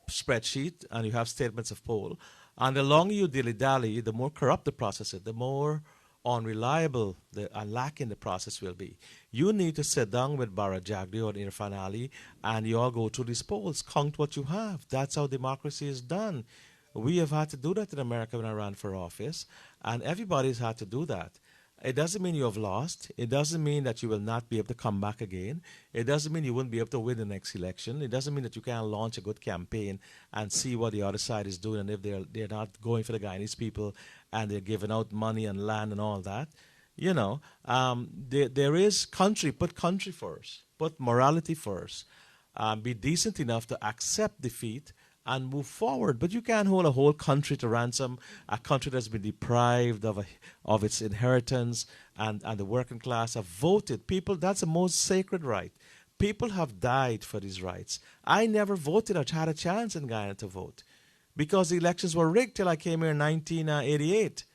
spreadsheet and you have statements of poll. And the longer you dilly-dally, the more corrupt the process is, the more unreliable and lacking the process will be. You need to sit down with Bara Jagdi or Irfan Ali, and you all go through these polls, count what you have. That's how democracy is done. We have had to do that in America when I ran for office, and everybody's had to do that. It doesn't mean you have lost. It doesn't mean that you will not be able to come back again. It doesn't mean you won't be able to win the next election. It doesn't mean that you can't launch a good campaign and see what the other side is doing, and if they're not going for the Guyanese people and they're giving out money and land and all that. You know, there is country. Put country first. Put morality first. Be decent enough to accept defeat and move forward. But you can't hold a whole country to ransom, a country that's been deprived of its inheritance, and the working class have voted. People, that's the most sacred right. People have died for these rights. I never voted or had a chance in Guyana to vote because the elections were rigged till I came here in 1988.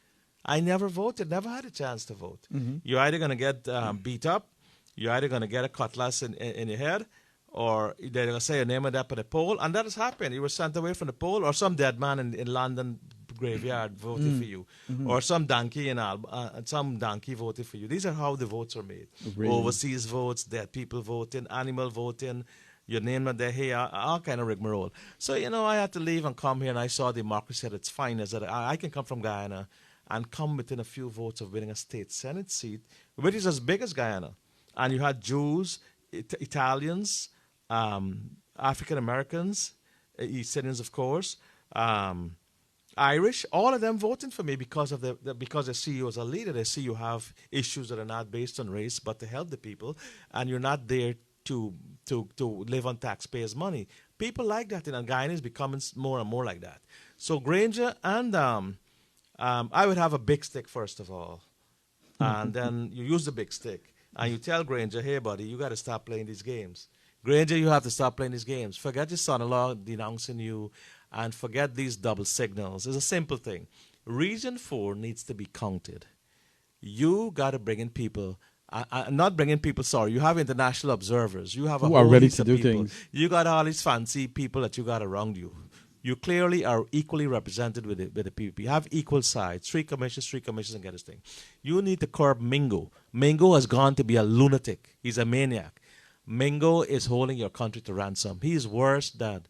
I never voted, never had a chance to vote. Mm-hmm. You're either going to get beat up, you're either going to get a cutlass in your head, or they're going to say your name and up at the poll, and that has happened. You were sent away from the poll, or some dead man in London graveyard voted for you, or some donkey voted for you. These are how the votes are made. Really? Overseas votes, dead people voting, animal voting, your name and their hair, all kind of rigmarole. So, you know, I had to leave and come here, and I saw democracy at its finest. That I can come from Guyana and come within a few votes of winning a state Senate seat, which is as big as Guyana. And you had Jews, Italians, African Americans, East Indians, of course, Irish, all of them voting for me because they see you as a leader. They see you have issues that are not based on race, but to help the people, and you're not there to live on taxpayers' money. People like that, and Guyana is becoming more and more like that. So Granger and I would have a big stick first of all, and then you use the big stick, and you tell Granger, hey, buddy, you got to stop playing these games. Granger, you have to stop playing these games. Forget your son-in-law denouncing you, and forget these double signals. It's a simple thing. Region 4 needs to be counted. You got to bring in people. Not bring in people, sorry. You have international observers. You have a who are ready to do things. You got all these fancy people that you got around you. You clearly are equally represented with the people. You have equal sides. Three commissions, and get this thing. You need to curb Mingo. Mingo has gone to be a lunatic. He's a maniac. Mingo is holding your country to ransom. He is worse than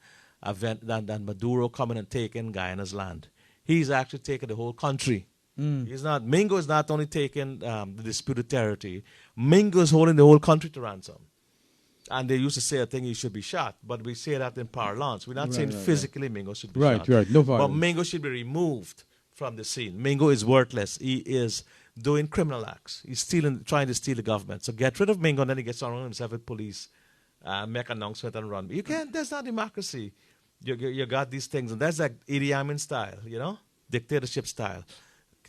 Maduro coming and taking Guyana's land. He's actually taken the whole country. Mingo is not only taking the disputed territory. Mingo is holding the whole country to ransom. And they used to say, I think he should be shot. But we say that in parlance. We're not saying physically Mingo should be shot. Right, no violence. But Mingo should be removed from the scene. Mingo is worthless. He is doing criminal acts. He's trying to steal the government. So get rid of Mingo, and then he gets on himself with police, make an announcement and run. You can't. That's not democracy. You got these things. And that's like Idi Amin style, you know, dictatorship style.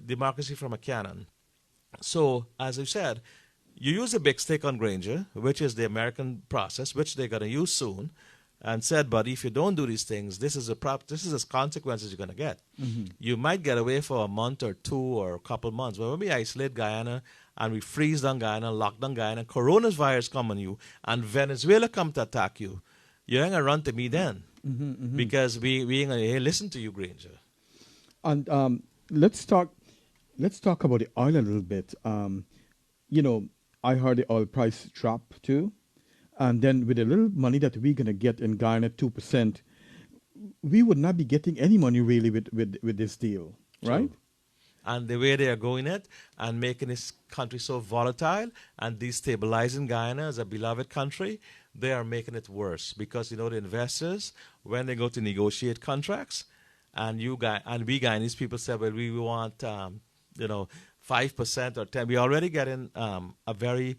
Democracy from a cannon. So, as I said, you use a big stick on Granger, which is the American process, which they're going to use soon, and said, buddy, if you don't do these things, this is as consequences you're going to get. Mm-hmm. You might get away for a month or two or a couple months, but when we isolate Guyana and we freeze down Guyana, lock down Guyana, coronavirus come on you, and Venezuela come to attack you, you ain't going to run to me then, because we ain't going to listen to you, Granger. And let's talk about the oil a little bit. You know, I heard the oil price drop too. And then with the little money that we're going to get in Guyana, 2%, we would not be getting any money really with this deal, right? True. And the way they are going it and making this country so volatile and destabilizing Guyana as a beloved country, they are making it worse. Because, you know, the investors, when they go to negotiate contracts, and we Guyanese people say, well, we want, 5% or 10%. We're already getting a very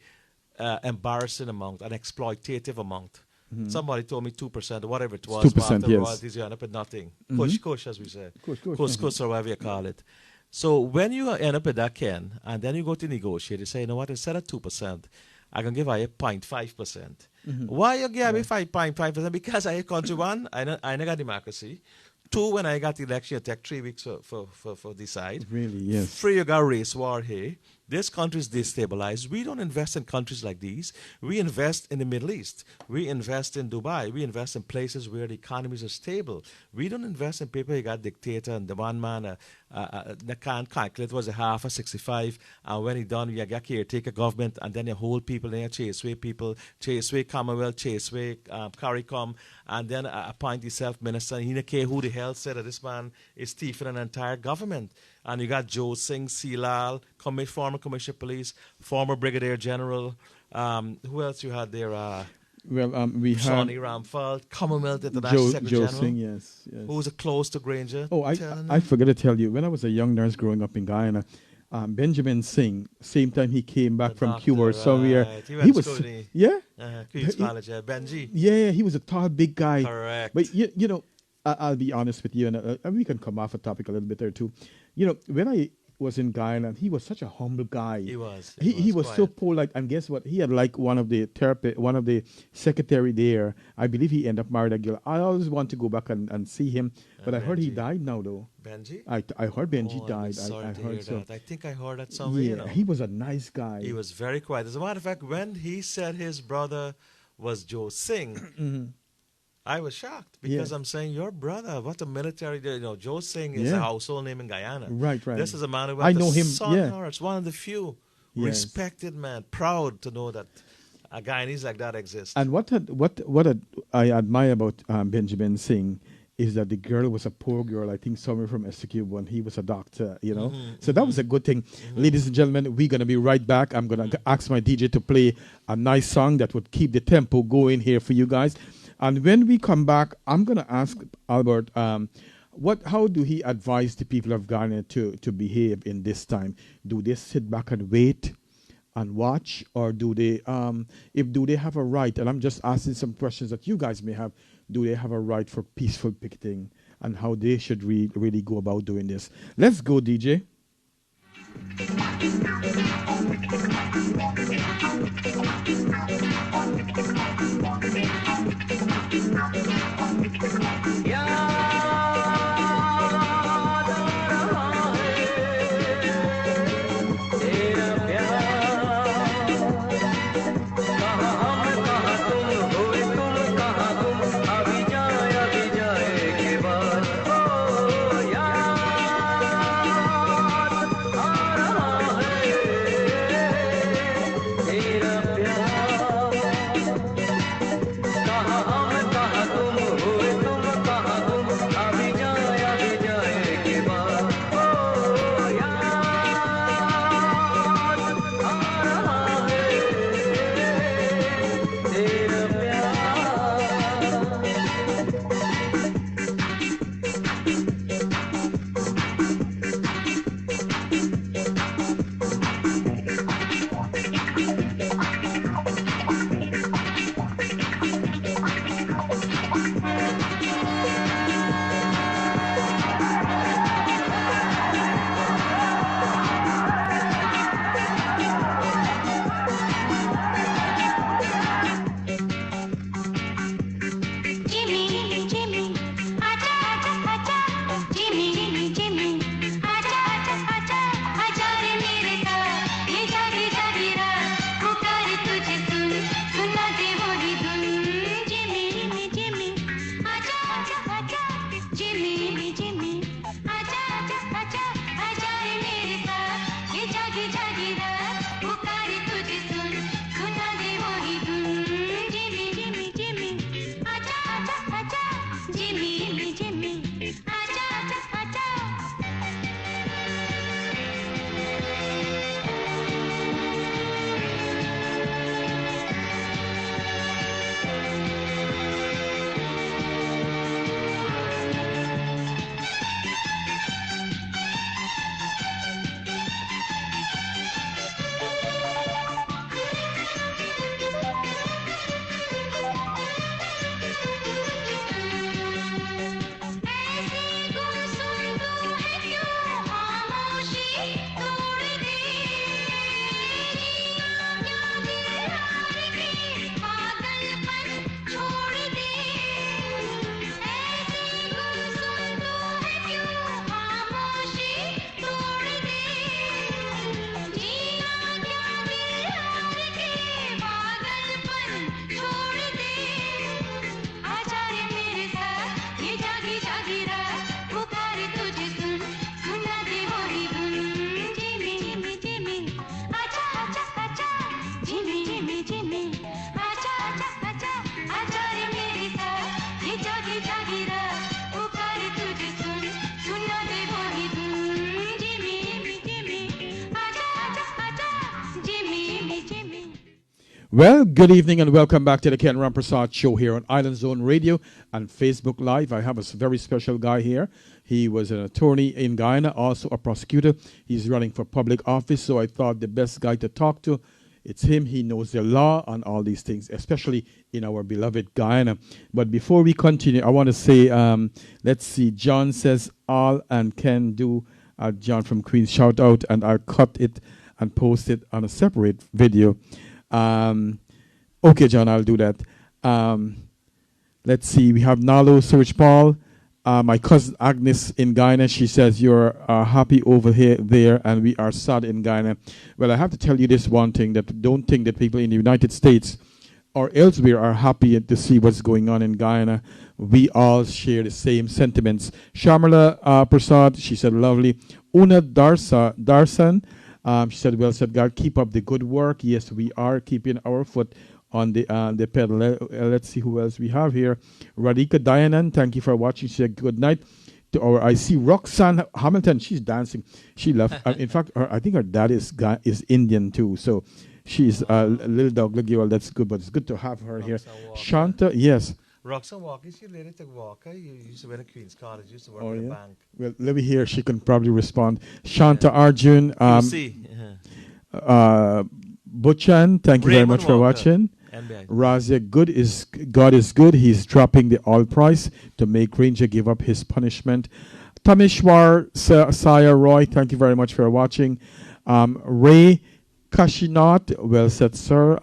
embarrassing amount, an exploitative amount. Mm-hmm. Somebody told me 2% or whatever it was. 2%, yes. Royalties, you end up with nothing. Kush, as we say. Kush, or whatever you call it. So when you end up with that, Ken, and then you go to negotiate, you say, you know what, instead of 2%, I can give you 0.5%. Mm-hmm. Why you give me 5.5%? Because I country one, I got democracy. 2, when I got the election, it took 3 weeks for decide. Really, yes. 3, you got race war here. This country is destabilized. We don't invest in countries like these. We invest in the Middle East. We invest in Dubai. We invest in places where the economies are stable. We don't invest in people who got dictator and the one man that can't calculate was a half of 65. And when he done, you got caretaker government, and then you hold people there, chase away people, chase away Commonwealth, chase away CARICOM, and then appoint yourself minister. And he don't care who the hell said that this man is thieving an entire government. And you got Joe Singh, Silal, former Commissioner of Police, former Brigadier General. Who else you had there? We have Shawnee Ramphal, Commonwealth International Secretary Joe General. Singh, yes. Who was close to Granger. Oh, I forgot to tell you, when I was a young nurse growing up in Guyana, Benjamin Singh, same time he came back from Cuba or somewhere. He was yeah? Queen's College, Benji. Yeah, he was a tall, big guy. Correct. But, you know, I'll be honest with you, and we can come off a topic a little bit there too. You know, when I was in Guyana, he was such a humble guy. He was. He was so polite, and guess what? He had like one of the secretary there. I believe he ended up married a girl. I always want to go back and see him, but I heard he died now though. Benji? I heard Benji died. I heard so. that. I think I heard that somewhere. Yeah, you know. he was a nice guy. He was very quiet. As a matter of fact, when he said his brother was Joe Singh, I was shocked because I'm saying, your brother, what a military, Joe Singh is a household name in Guyana. Right. This is a man who I know him. It's one of the few respected man, proud to know that a Guyanese like that exists. And what I admire about Benjamin Singh is that the girl was a poor girl, I think somewhere from SQ when he was a doctor, you know. So that was a good thing. Ladies and gentlemen, we're going to be right back. I'm going to ask my DJ to play a nice song that would keep the tempo going here for you guys. And when we come back, I'm going to ask Albert, how do he advise the people of Ghana to behave in this time? Do they sit back and wait and watch, or do they have a right? And I'm just asking some questions that you guys may have. Do they have a right for peaceful picketing, and how they should really go about doing this? Let's go, DJ. तेरा प्यार Well, good evening and welcome back to the Ken Rampersaud Show here on Island Zone Radio and Facebook Live. I have a very special guy here. He was an attorney in Guyana, also a prosecutor. He's running for public office, so I thought the best guy to talk to, it's him. He knows the law on all these things, especially in our beloved Guyana. But before we continue, I want to say, let's see, John says all and can do. John from Queens, shout out, and I'll cut it and post it on a separate video. Okay, John, I'll do that. Let's see. We have Nalo Surich Paul. My cousin Agnes in Guyana. She says you're happy over here, there, and we are sad in Guyana. Well, I have to tell you this one thing: that don't think that people in the United States or elsewhere are happy to see what's going on in Guyana. We all share the same sentiments. Shamala Prasad. She said lovely. Una Darsan. She said, well said, God, keep up the good work. Yes, we are keeping our foot on the pedal. Let's see who else we have here. Radhika Dayanan, thank you for watching. She said, good night. I see Roxanne Hamilton. She's dancing. She left. In fact, I think her dad is Indian too. So she's a little dog, little girl. That's good, but it's good to have her here. Shanta, yes. Roxanne Walker, is she related to Walker? You used to work at Queen's College, used to work in a bank. Well, let me hear. She can probably respond. Shanta Arjun. Buchan, thank you very much for watching. Razia, God is good. He's dropping the oil price to make Ranger give up his punishment. Tamishwar Saya Roy, thank you very much for watching. Ray Kashinat, well said, sir.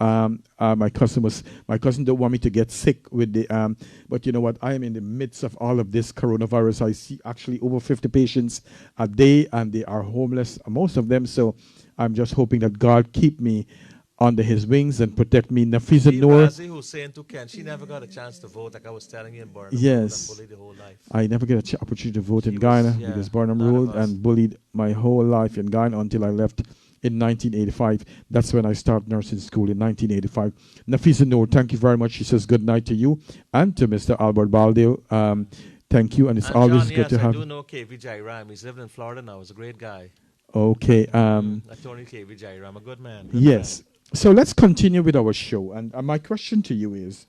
My cousin don't want me to get sick with the, but you know what? I am in the midst of all of this coronavirus. I see actually over 50 patients a day, and they are homeless, most of them. So I'm just hoping that God keep me under His wings and protect me. Nafisa Noor. Who's saying to Ken, she never got a chance to vote, like I was telling you in Burnham. Yes, bullied the whole life. I never get an opportunity to vote in Guyana because Burnham ruled and bullied my whole life in Guyana until I left. In 1985. That's when I started nursing school in 1985. Nafisa Noor, thank you very much. She says good night to you and to Mr. Albert Baldeo. Thank you, and it's always John, good to have. I do know KV Jairam. He's living in Florida now. He's a great guy. Okay. Attorney KV Jairam, a good man. Yes. Man. So let's continue with our show. And my question to you is,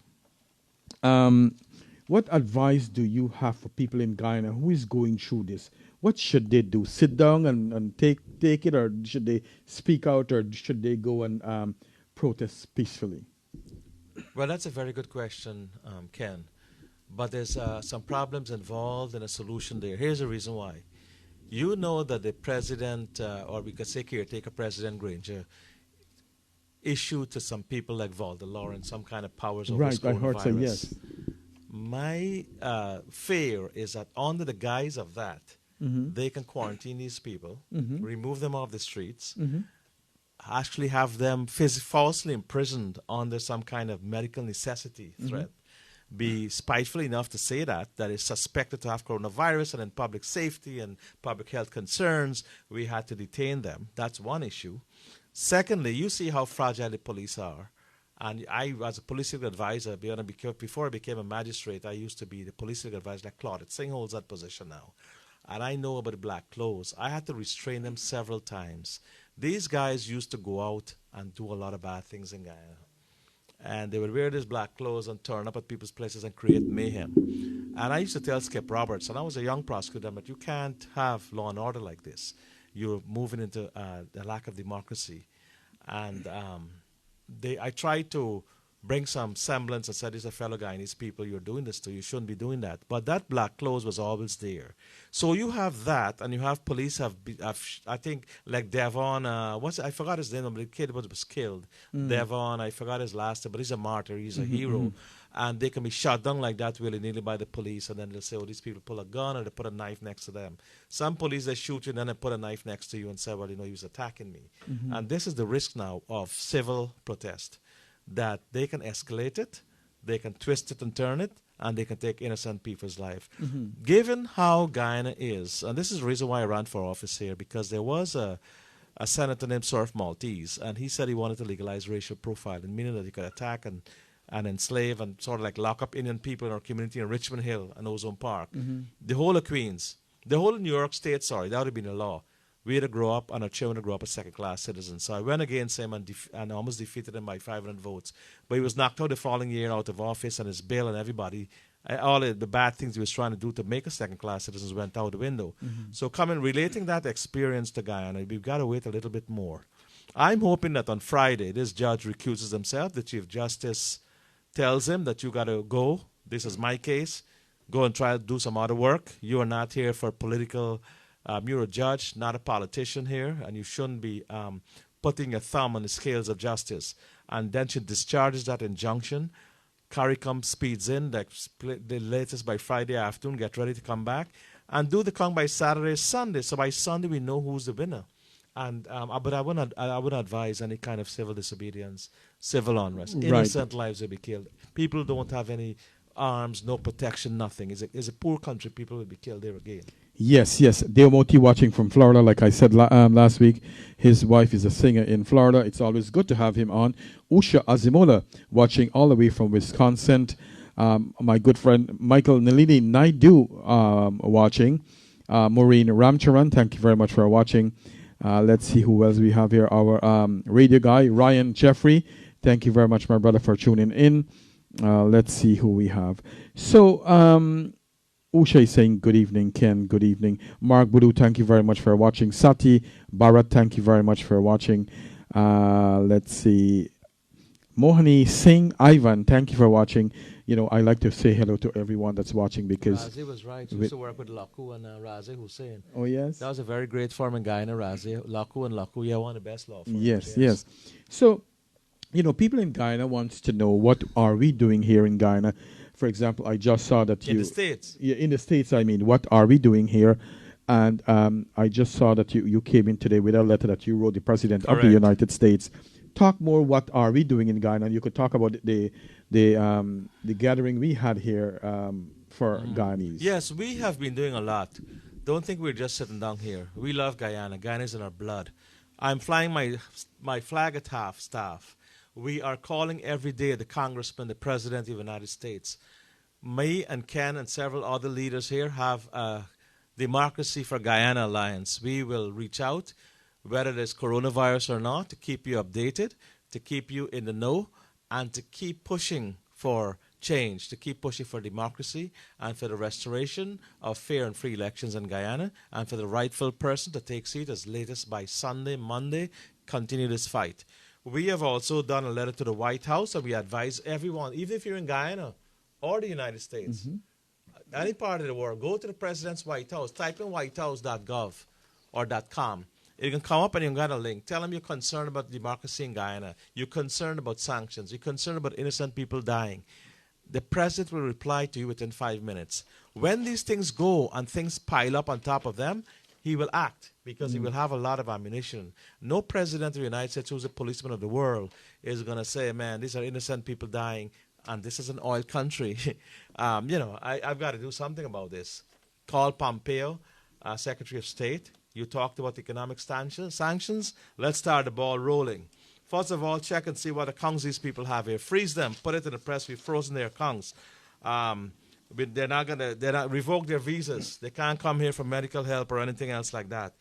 what advice do you have for people in Guyana who is going through this? What should they do? Sit down and take it, or should they speak out, or should they go and protest peacefully? Well, that's a very good question, Ken. But there's some problems involved and a solution there. Here's the reason why. You know that the president, or we could say caretaker President Granger, issued to some people like Valda Lawrence some kind of powers over this coronavirus. Right, I heard so, yes. My fear is that under the guise of that, they can quarantine these people, remove them off the streets, actually have them falsely imprisoned under some kind of medical necessity threat, be spiteful enough to say that is suspected to have coronavirus, and in public safety and public health concerns, we had to detain them. That's one issue. Secondly, you see how fragile the police are. And I, as a political advisor, before I became a magistrate, I used to be the political advisor like Claudette Singh holds that position now. And I know about the black clothes. I had to restrain them several times. These guys used to go out and do a lot of bad things in Guyana. And they would wear these black clothes and turn up at people's places and create mayhem. And I used to tell Skip Roberts, and I was a young prosecutor, but you can't have law and order like this. You're moving into the lack of democracy. And I tried to bring some semblance and said, these are fellow Guyanese people you're doing this to. You shouldn't be doing that. But that black clothes was always there. So you have that, and you have police I think, like Devon, I forgot his name, but the kid was killed. Devon, I forgot his last name, but he's a martyr. He's a hero. And they can be shot down like that willy-nilly by the police, and then they'll say, oh, these people pull a gun, or they put a knife next to them. Some police, they shoot you, and then they put a knife next to you and say, well, he was attacking me. And this is the risk now of civil protest, that they can escalate it, they can twist it and turn it, and they can take innocent people's life. Given how Guyana is, and this is the reason why I ran for office here, because there was a senator named Surf Maltese, and he said he wanted to legalize racial profiling, meaning that you could attack and enslave and sort of like lock up Indian people in our community in Richmond Hill and Ozone Park. The whole of Queens, the whole of New York State, that would have been a law. We had to grow up, and our children to grow up as second-class citizens. So I went against him and almost defeated him by 500 votes. But he was knocked out the following year out of office, and his bill and everybody, all the bad things he was trying to do to make us second-class citizens went out the window. So relating that experience to Guyana, we've got to wait a little bit more. I'm hoping that on Friday, this judge recuses himself. The Chief Justice tells him that you got to go. This is my case. Go and try to do some other work. You are not here for political... you're a judge, not a politician here, and you shouldn't be putting your thumb on the scales of justice. And then she discharges that injunction. CARICOM speeds in, the latest by Friday afternoon, get ready to come back, and do the count by Saturday, Sunday. So by Sunday, we know who's the winner. And but I wouldn't advise any kind of civil disobedience, civil unrest. Innocent lives will be killed. People don't have any arms, no protection, nothing. It's a poor country. People will be killed there again. Yes. Dale Moti watching from Florida. Like I said last week, his wife is a singer in Florida. It's always good to have him on. Usha Azimola watching all the way from Wisconsin. My good friend Michael Nalini Naidu watching. Maureen Ramcharan, thank you very much for watching. Let's see who else we have here. Our radio guy, Ryan Jeffrey. Thank you very much, my brother, for tuning in. Let's see who we have. So, Usha is saying, good evening, Ken, good evening. Mark Budu, thank you very much for watching. Sati Bharat, thank you very much for watching. Let's see. Mohani Singh Ivan, thank you for watching. You know, I like to say hello to everyone that's watching because... Razi was right. He used to work with Laku and Razi Hussein. Oh, yes? That was a very great firm in Guyana, Razi. Laku, yeah, one of the best law firms. Yes. So, you know, people in Guyana wants to know, what are we doing here in Guyana? For example, I just saw that in the States. Yeah, in the States, I mean, what are we doing here? And I just saw that you came in today with a letter that you wrote the President of the United States. Talk more, what are we doing in Guyana? You could talk about the gathering we had here for Guyanese. Yes, we have been doing a lot. Don't think we're just sitting down here. We love Guyana. Guyana is in our blood. I'm flying my flag at half staff. We are calling every day the Congressman, the President of the United States. Me and Ken and several other leaders here have a Democracy for Guyana Alliance. We will reach out, whether there's coronavirus or not, to keep you updated, to keep you in the know, and to keep pushing for change, to keep pushing for democracy and for the restoration of fair and free elections in Guyana, and for the rightful person to take seat as latest by Sunday, Monday, continue this fight. We have also done a letter to the White House, and we advise everyone, even if you're in Guyana or the United States, any part of the world, go to the President's White House, type in whitehouse.gov or .com. You can come up and you've got a link. Tell them you're concerned about democracy in Guyana. You're concerned about sanctions. You're concerned about innocent people dying. The President will reply to you within 5 minutes. When these things go and things pile up on top of them, he will act because he will have a lot of ammunition. No president of the United States who's a policeman of the world is going to say, man, these are innocent people dying, and this is an oil country. I've got to do something about this. Call Pompeo, Secretary of State. You talked about economic sanctions. Let's start the ball rolling. First of all, check and see what accounts these people have here. Freeze them. Put it in the press. We've frozen their accounts. They're not revoke their visas. They can't come here for medical help or anything else like that.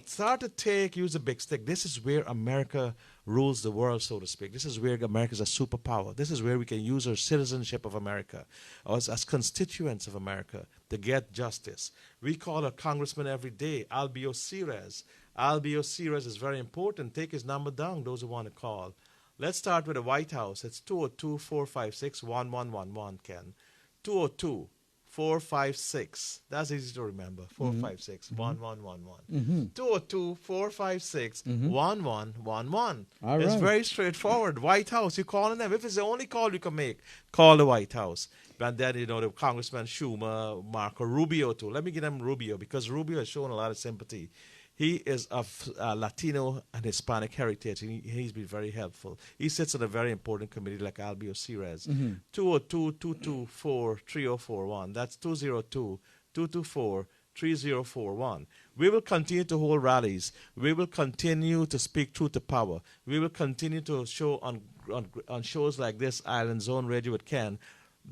Start to use a big stick. This is where America rules the world, so to speak. This is where America is a superpower. This is where we can use our citizenship of America, as constituents of America, to get justice. We call a congressman every day, Albert Baldeo. Albert Baldeo is very important. Take his number down, those who want to call. Let's start with the White House. It's 202-456-1111, Ken. 202-456. That's easy to remember. 456-1111. 202-456-1111. It's very straightforward. White House, you're calling them. If it's the only call you can make, call the White House. And then, the Congressman Schumer, Marco Rubio, too. Let me give them Rubio, because Rubio has shown a lot of sympathy. He is of Latino and Hispanic heritage, and he's been very helpful. He sits on a very important committee like Albert Baldeo. 202-224-3041. That's 202-224-3041. We will continue to hold rallies. We will continue to speak truth to power. We will continue to show on shows like this, Island Zone Radio with Ken,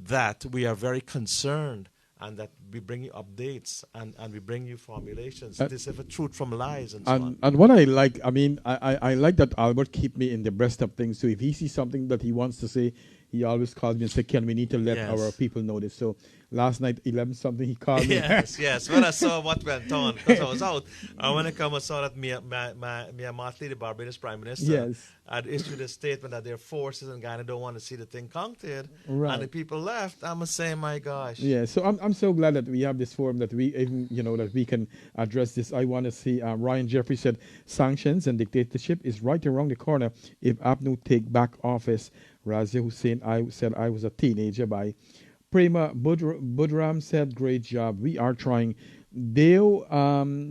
that we are very concerned and that we bring you updates and we bring you formulations, decipher truth from lies and so on. And what I like, I like that Albert keep me in the breast of things. So if he sees something that he wants to say, he always calls me and say, Ken, we need to let our people know this. So last night, 11 something, he called me. Yes. When I saw what went on, because I was out, and when I come and saw that Mia Mottley, the Barbados Prime Minister, had issued a statement that their forces in Guyana don't want to see the thing counted, and the people left, I'm saying, my gosh. Yeah, so I'm so glad that we have this forum that we even, that we can address this. I want to see, Ryan Jeffrey said, sanctions and dictatorship is right around the corner if APNU take back office. Razia Hussein, I said I was a teenager by Prema Budram said, great job. We are trying. Deo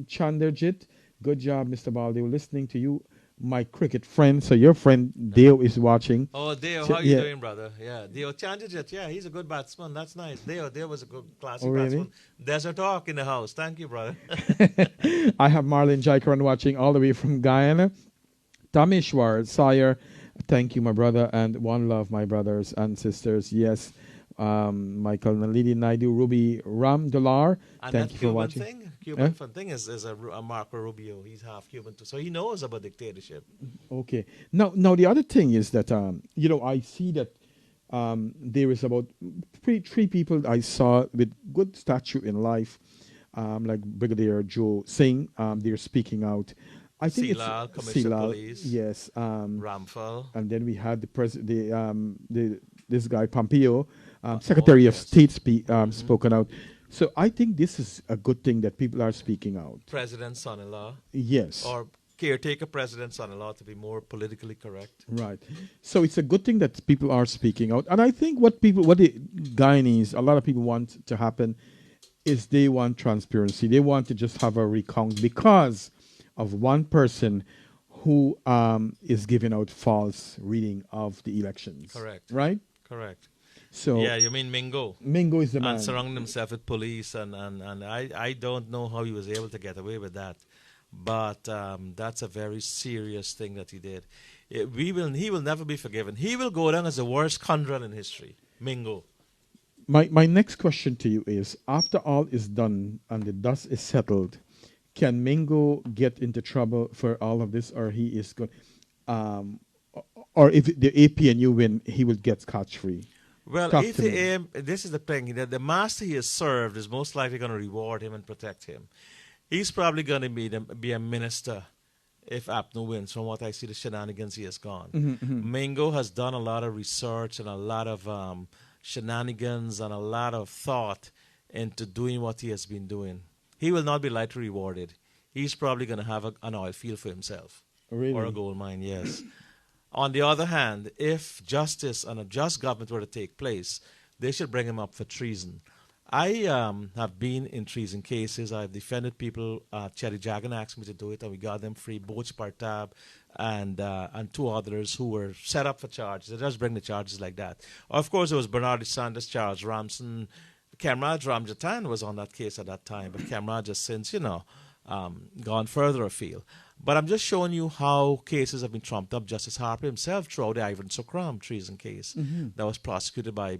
Chanderjit, good job, Mr. Baldeo. Listening to you, my cricket friend. So your friend Deo is watching. Oh, Deo, how you doing, brother? Yeah, Deo Chanderjit. Yeah, he's a good batsman. That's nice. Deo was a good classic batsman. Desert Talk in the house. Thank you, brother. I have Marlon Jaikaran watching all the way from Guyana. Tamishwar, Sire. Thank you, my brother, and one love, my brothers and sisters. Yes, Michael Nalidi Naidu, Ruby Ram Dollar. Thank you for watching. Cuban thing is a Marco Rubio. He's half Cuban too, so he knows about dictatorship. Okay. Now the other thing is that I see that there is about three people I saw with good stature in life, like Brigadier Joe Singh. They're speaking out. I think Silal, Commissioner of Police. Yes. Ramphal. And then we had this guy Pompeo, Secretary of State, spoken out. So I think this is a good thing that people are speaking out. President's son-in-law. Yes. Or caretaker president's son-in-law, to be more politically correct. Right. So it's a good thing that people are speaking out. And I think what the Guyanese, a lot of people want to happen is they want transparency. They want to just have a recount because of one person who is giving out false reading of the elections. Correct. Right? Correct. So yeah, you mean Mingo? Mingo is the man. And surrounding himself with police, and I don't know how he was able to get away with that. But that's a very serious thing that he did. He will never be forgiven. He will go down as the worst conjurer in history. Mingo. My next question to you is, after all is done and the dust is settled, can Mingo get into trouble for all of this, or he is good? Or if the APNU win, he will get scotch-free? Well, this is the thing. The master he has served is most likely going to reward him and protect him. He's probably going to be a minister if APNU wins, from what I see, the shenanigans he has gone. Mingo has done a lot of research and a lot of shenanigans and a lot of thought into doing what he has been doing. He will not be lightly rewarded. He's probably going to have an oil field for himself. Really? Or a gold mine, yes. On the other hand, if justice and a just government were to take place, they should bring him up for treason. I have been in treason cases. I've defended people. Cherry Jagan asked me to do it, and we got them free. Boch Partab and two others who were set up for charges. They just bring the charges like that. Of course, it was Bernard Sanders, Charles Ramson. Kamraj Ramjatan was on that case at that time, but Kamraj has since, gone further afield. But I'm just showing you how cases have been trumped up. Justice Harper himself threw out the Ivan Sokram treason case that was prosecuted by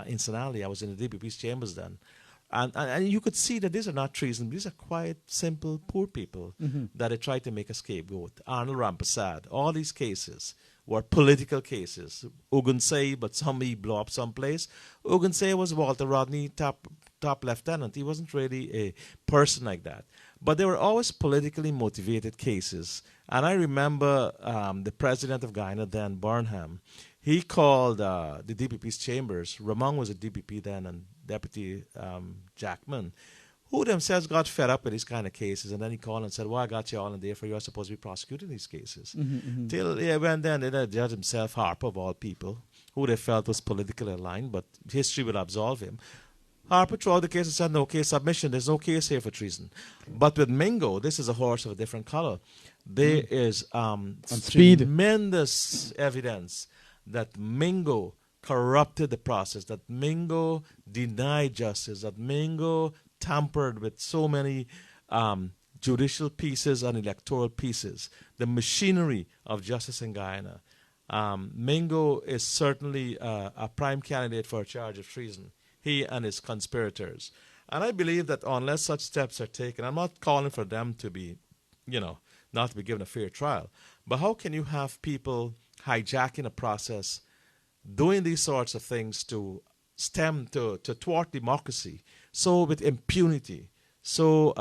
incidentally, I was in the DPP's chambers then. And you could see that these are not treason. These are quiet, simple, poor people that they tried to make a scapegoat. Arnold Rampersad, all these cases were political cases. Ugunsay, but somebody blew up someplace. Ugunsay was Walter Rodney, top lieutenant. He wasn't really a person like that. But they were always politically motivated cases. And I remember the president of Guyana then, Burnham, he called the DPP's chambers. Ramon was a DPP then, and Deputy Jackman, who themselves got fed up with these kind of cases. And then he called and said, well, I got you all in there for you are supposed to be prosecuting these cases. Till when then the judge himself, Harper of all people, who they felt was politically aligned, but history would absolve him. Harper, throughout the case, said no case submission. There's no case here for treason. But with Mingo, this is a horse of a different color. There is tremendous evidence that Mingo corrupted the process, that Mingo denied justice, that Mingo tampered with so many judicial pieces and electoral pieces, the machinery of justice in Guyana. Mingo is certainly a prime candidate for a charge of treason, he and his conspirators. And I believe that unless such steps are taken, I'm not calling for them to be, not to be given a fair trial, but how can you have people hijacking a process, doing these sorts of things to thwart democracy, so with impunity, so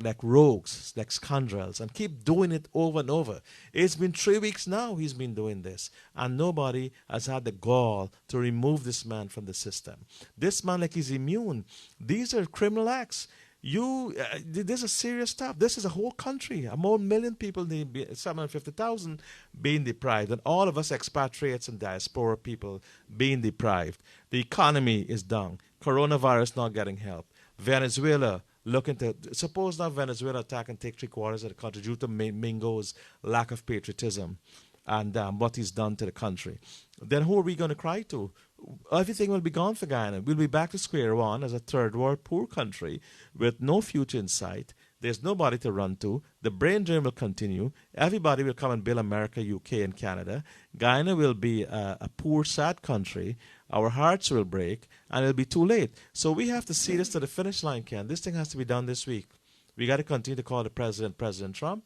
like rogues, like scoundrels, and keep doing it over and over. It's been 3 weeks now he's been doing this, and nobody has had the gall to remove this man from the system. This man, like he's immune. These are criminal acts. This is serious stuff. This is a whole country, a more million people, 750,000 being deprived, and all of us expatriates and diaspora people being deprived. The economy is down. Coronavirus not getting help. Venezuela looking to, suppose now Venezuela attack and take 3/4 of the country due to Mingo's lack of patriotism and what he's done to the country. Then who are we going to cry to? Everything will be gone for Guyana. We'll be back to square one as a third world poor country with no future in sight. There's nobody to run to. The brain drain will continue. Everybody will come and build America, UK, and Canada. Guyana will be a poor, sad country. Our hearts will break, and it'll be too late. So we have to see this to the finish line, Ken. This thing has to be done this week. We got to continue to call the president, President Trump,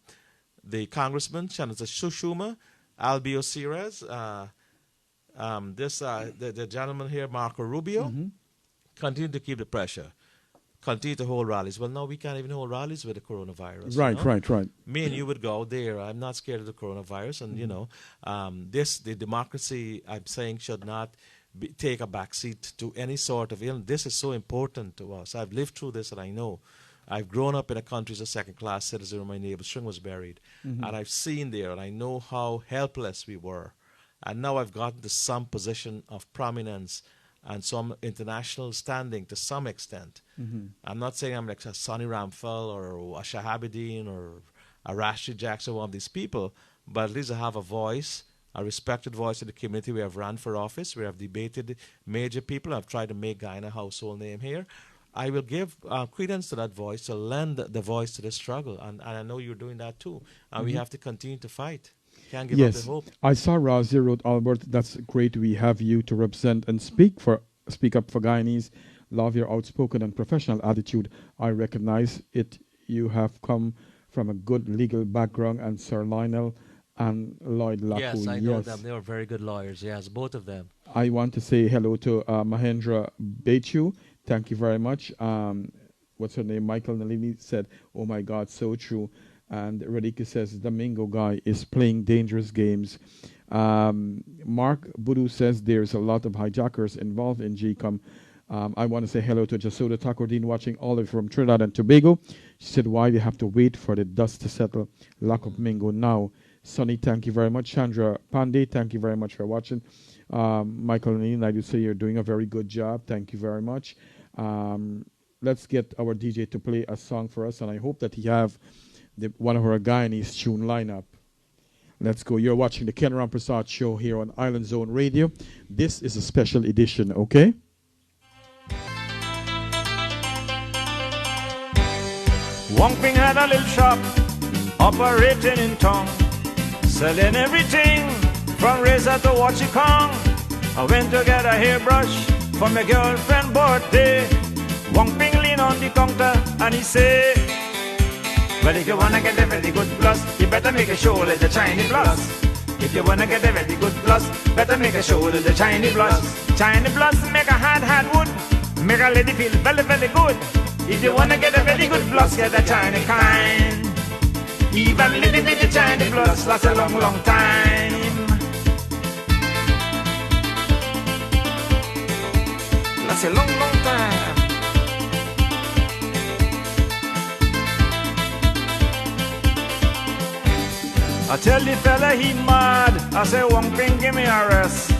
the congressman, Senator Schumer, Albert Baldeo, the gentleman here, Marco Rubio. Continue to keep the pressure. Continue to hold rallies. Well, no, we can't even hold rallies with the coronavirus. Right. Me and you would go there. I'm not scared of the coronavirus. And, the democracy, I'm saying, should not take a backseat to any sort of illness. This is so important to us. I've lived through this, and I know. I've grown up in a country as a second-class citizen where my neighbor's string was buried. And I've seen there, and I know how helpless we were. And now I've gotten to some position of prominence and some international standing to some extent. I'm not saying I'm like a Sonny Ramphel or a Shahabudin or a Rashid Jackson, one of these people, but at least I have a voice, a respected voice in the community. We have run for office. We have debated major people. I've tried to make Guyana a household name here. I will give credence to that voice, to lend the voice to the struggle. And I know you're doing that too. And we have to continue to fight. Can't give up the hope. I saw Razi wrote, Albert, that's great. We have you to represent and speak up for Guyanese. Love your outspoken and professional attitude. I recognize it. You have come from a good legal background, and Sir Lionel and Lloyd Laku. Yes, I know them. They were very good lawyers. Yes, both of them. I want to say hello to Mahendra Bechu. Thank you very much. What's her name? Michael Nalini said, oh my God, so true. And Radika says, the Mingo guy is playing dangerous games. Mark Budu says there's a lot of hijackers involved in GCOM. I want to say hello to Jasoda Takordine watching all the way from Trinidad and Tobago. She said, why do you have to wait for the dust to settle? Lack of Mingo now. Sonny, thank you very much. Chandra Pandey, thank you very much for watching. Michael Nalini, I do say you're doing a very good job. Thank you very much. Let's get our DJ to play a song for us, and I hope that he have one of our Guyanese tune lineup. Let's go. You're watching the Ken Rampersaud Show here on Island Zone Radio. This is a special edition, okay? Womping had a little shop operating in town, selling everything from razor to Wachikong. I went to get a hairbrush for my girlfriend birthday. Womping lean on the counter and he said, well, if you wanna get a very good plus, you better make a show like the Chinese plus. If you wanna get a very good plus, better make a show like the Chinese plus. Chinese plus make a hard wood, make a lady feel very, very good. If you wanna get a very good plus, get a Chinese kind. Even little bit of Chinese plus lasts a long, long time. Lasts a long, long time. I tell the fella he mad, I say one thing, give me a rest.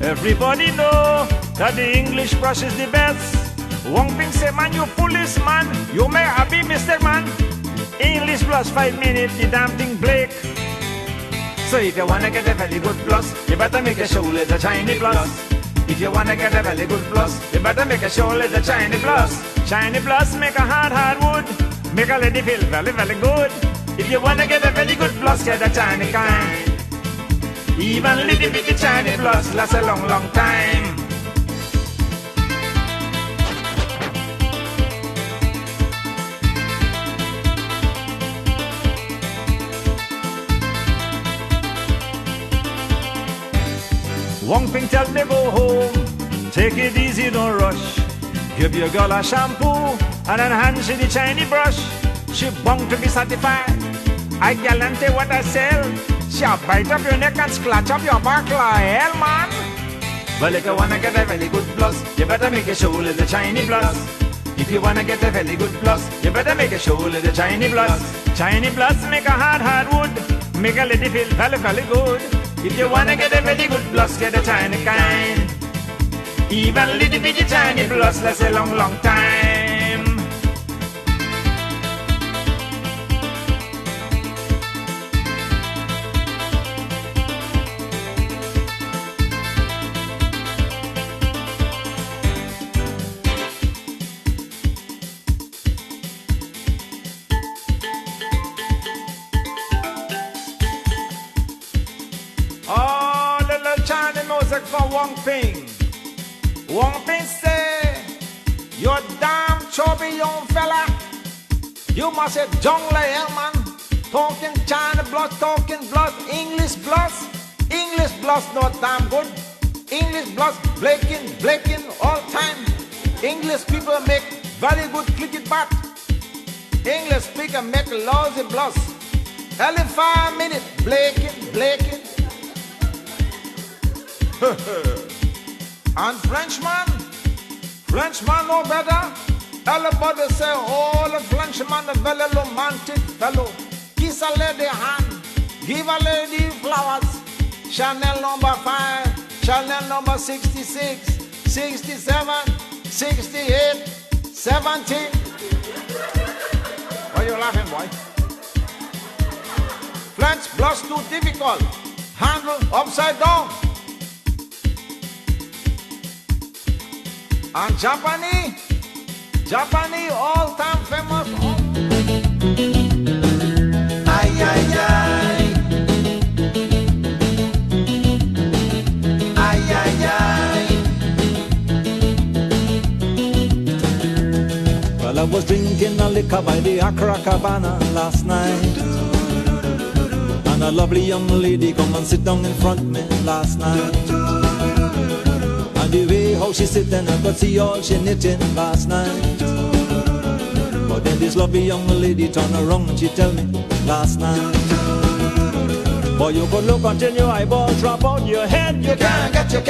Everybody know that the English brush is the best. One thing say, man, you policeman, you may have been mistake, man. English plus 5 minutes, the damn thing break. So if you wanna get a very good plus, you better make a show with a Chinese plus. If you wanna get a very good plus, you better make a show with a Chinese plus. Chinese plus make a hard wood, make a lady feel very, very good. If you wanna get a very good plus, get a Chinese kind. Even little bit of Chinese plus lasts a long, long time. One thing tell me go home, take it easy, don't rush. Give your girl a shampoo and enhance the Chinese brush. She bound to be satisfied. I guarantee what I sell. She'll bite up your neck and scratch up your back like hell, man. Well, if you wanna get a very good plus, you better make a show with the Chinese plus. If you wanna get a very good plus, you better make a show with the Chinese plus. Chinese plus make a hard wood, make a lady feel very, very good. If you wanna get a very good plus, get a Chinese kind. Even little bitty Chinese plus lasts a long, long time. Oh, little Chinese music for one thing. One thing say, you damn chubby young fella. You must have jungle hell, man. Talking China blood, talking blood, English blood. English blood not damn good. English blood blaking all time. English people make very good cricket bat. English speaker make lousy blood. Every 5 minutes, blaking. And Frenchman no better. Everybody say, oh, the Frenchman, the very romantic fellow. Kiss a lady hand, give a lady flowers. Chanel number 5, Chanel number 66, 67, 68, 70. Why you laughing, boy? French plus too difficult. Handle upside down. And Japanese all-time famous. Ay, ay, ay. Ay, ay, ay. Well, I was drinking a liquor by the Accra Cabana last night, and a lovely young lady come and sit down in front of me last night. And the way how she sitting, I could see all she knitting last night. But then this lovely young lady turned around and she tell me last night, boy, you could look until your eyeballs drop out your head. You can't get. You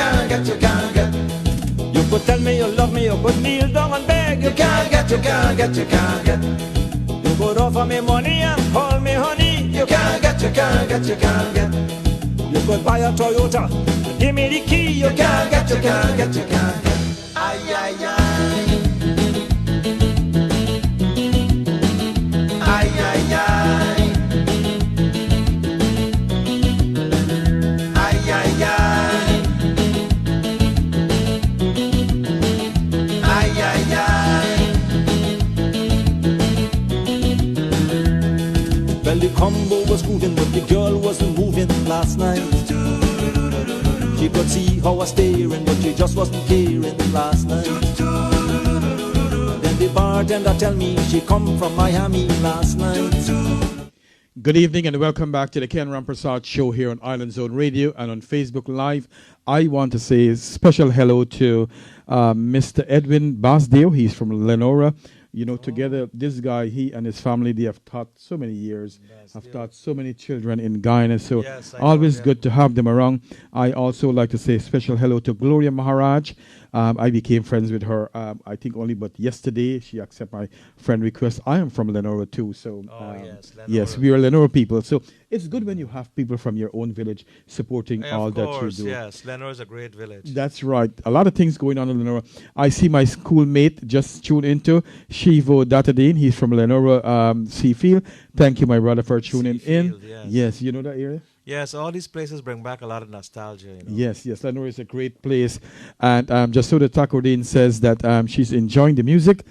could tell me you love me, you could kneel down and beg. You can't get. You could offer me money and call me honey. You can't get. You could buy a Toyota, give me the key. You can't get. Ay, ay, ay. Ay, ay, ay. Ay, ay, ay. Ay, ay, ay. Well, the combo was moving, but the girl wasn't moving last night. She could see how I was staring, but she just wasn't caring last night. Then the bartender tell me she come from Miami last night. Good evening and welcome back to the Ken Rampersaud Show here on Island Zone Radio and on Facebook Live. I want to say a special hello to Mr. Edwin Baldeo. He's from Lenora. You know, together, this guy, he and his family, they have taught so many years, have taught so many children in Guyana. So always good to have them around. I also like to say a special hello to Gloria Maharaj I became friends with her, I think only but yesterday. She accepted my friend request. I am from Lenora too. So yes, Lenora. yes, we are Lenora people. So it's good when you have people from your own village supporting all that you do. Yes, Lenora is a great village. That's right. A lot of things going on in Lenora. I see my schoolmate just tuned into Shivo Datadine. He's from Lenora Seafield. Thank you, my brother, for tuning in. Yes, you know that area? Yes, all these places bring back a lot of nostalgia. You know? Yes, Lenora is a great place. And Jasoda Takordine says that she's enjoying the music.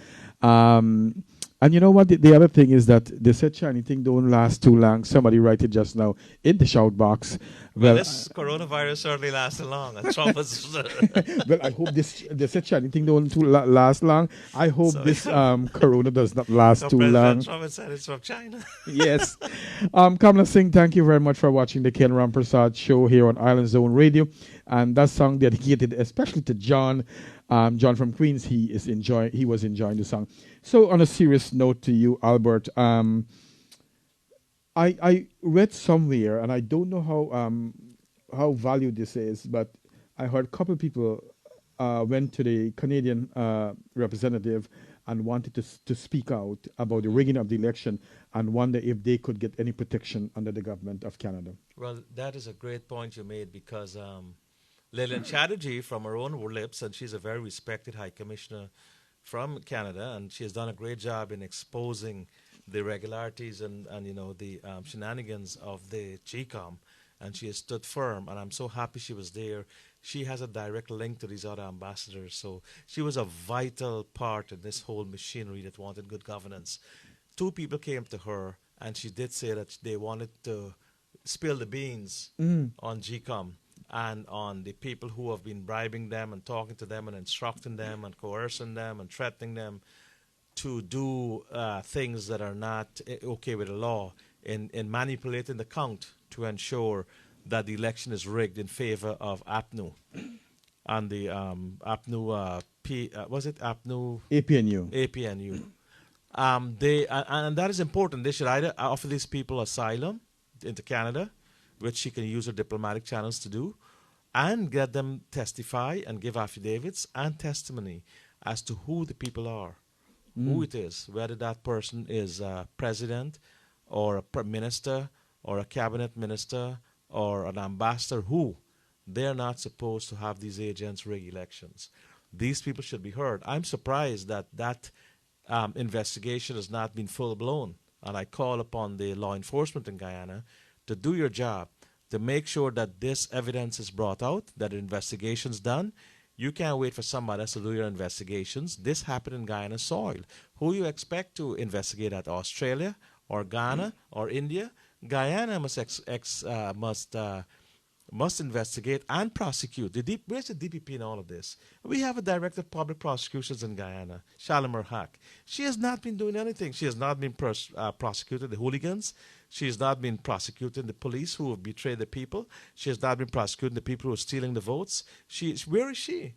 And you know what? The other thing is that they said shiny thing don't last too long. Somebody write it just now in the shout box. Well, this coronavirus certainly lasted long. And Trump was well, I hope they said shiny thing don't last long. I hope this corona does not last too long. Trump said it's from China. Yes. Kamala Singh, thank you very much for watching the Ken Rampersaud Show here on Island Zone Radio. And that song dedicated especially to John from Queens. He was enjoying the song. So on a serious note to you, Albert, I read somewhere, and I don't know how valued this is, but I heard a couple of people went to the Canadian representative and wanted to speak out about the rigging of the election and wonder if they could get any protection under the government of Canada. Well, that is a great point you made because Lillian Chatterjee, from her own lips, and she's a very respected High Commissioner from Canada, and she has done a great job in exposing the irregularities and the shenanigans of the GCOM, and she has stood firm, and I'm so happy she was there. She has a direct link to these other ambassadors, so she was a vital part in this whole machinery that wanted good governance. Two people came to her, and she did say that they wanted to spill the beans on GCOM and on the people who have been bribing them and talking to them and instructing them and coercing them and threatening them to do things that are not okay with the law in manipulating the count to ensure that the election is rigged in favor of APNU and the APNU APNU. And that is important. They should either offer these people asylum into Canada, which she can use her diplomatic channels to do, and get them testify and give affidavits and testimony as to who the people are, who it is, whether that person is a president or a prime minister or a cabinet minister or an ambassador, who. They're not supposed to have these agents rig elections. These people should be heard. I'm surprised that investigation has not been full-blown, and I call upon the law enforcement in Guyana to do your job, to make sure that this evidence is brought out, that an investigation's done. You can't wait for somebody else to do your investigations. This happened in Guyana soil. Who you expect to investigate at? Australia or Ghana or India? Guyana must investigate and prosecute. Where's the DPP in all of this? We have a director of public prosecutions in Guyana, Shalimar Hack. She has not been doing anything. She has not been prosecuted the hooligans. She has not been prosecuting the police who have betrayed the people. She has not been prosecuting the people who are stealing the votes. Where is she?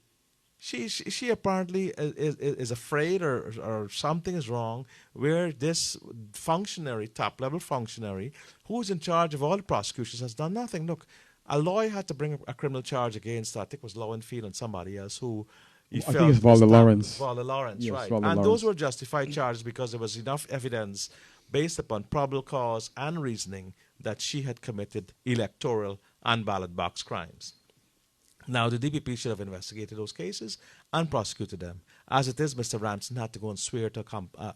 She apparently is afraid or something is wrong where this functionary, top-level functionary, who is in charge of all the prosecutions, has done nothing. Look, a lawyer had to bring a criminal charge against, I think it was Lowenfield and somebody else who I think it's Valda Lawrence. Valda Lawrence, yes, right. Valda and Lawrence. Those were justified charges because there was enough evidence based upon probable cause and reasoning that she had committed electoral and ballot box crimes. Now, the DPP should have investigated those cases and prosecuted them. As it is, Mr. Ramsden had to go and swear to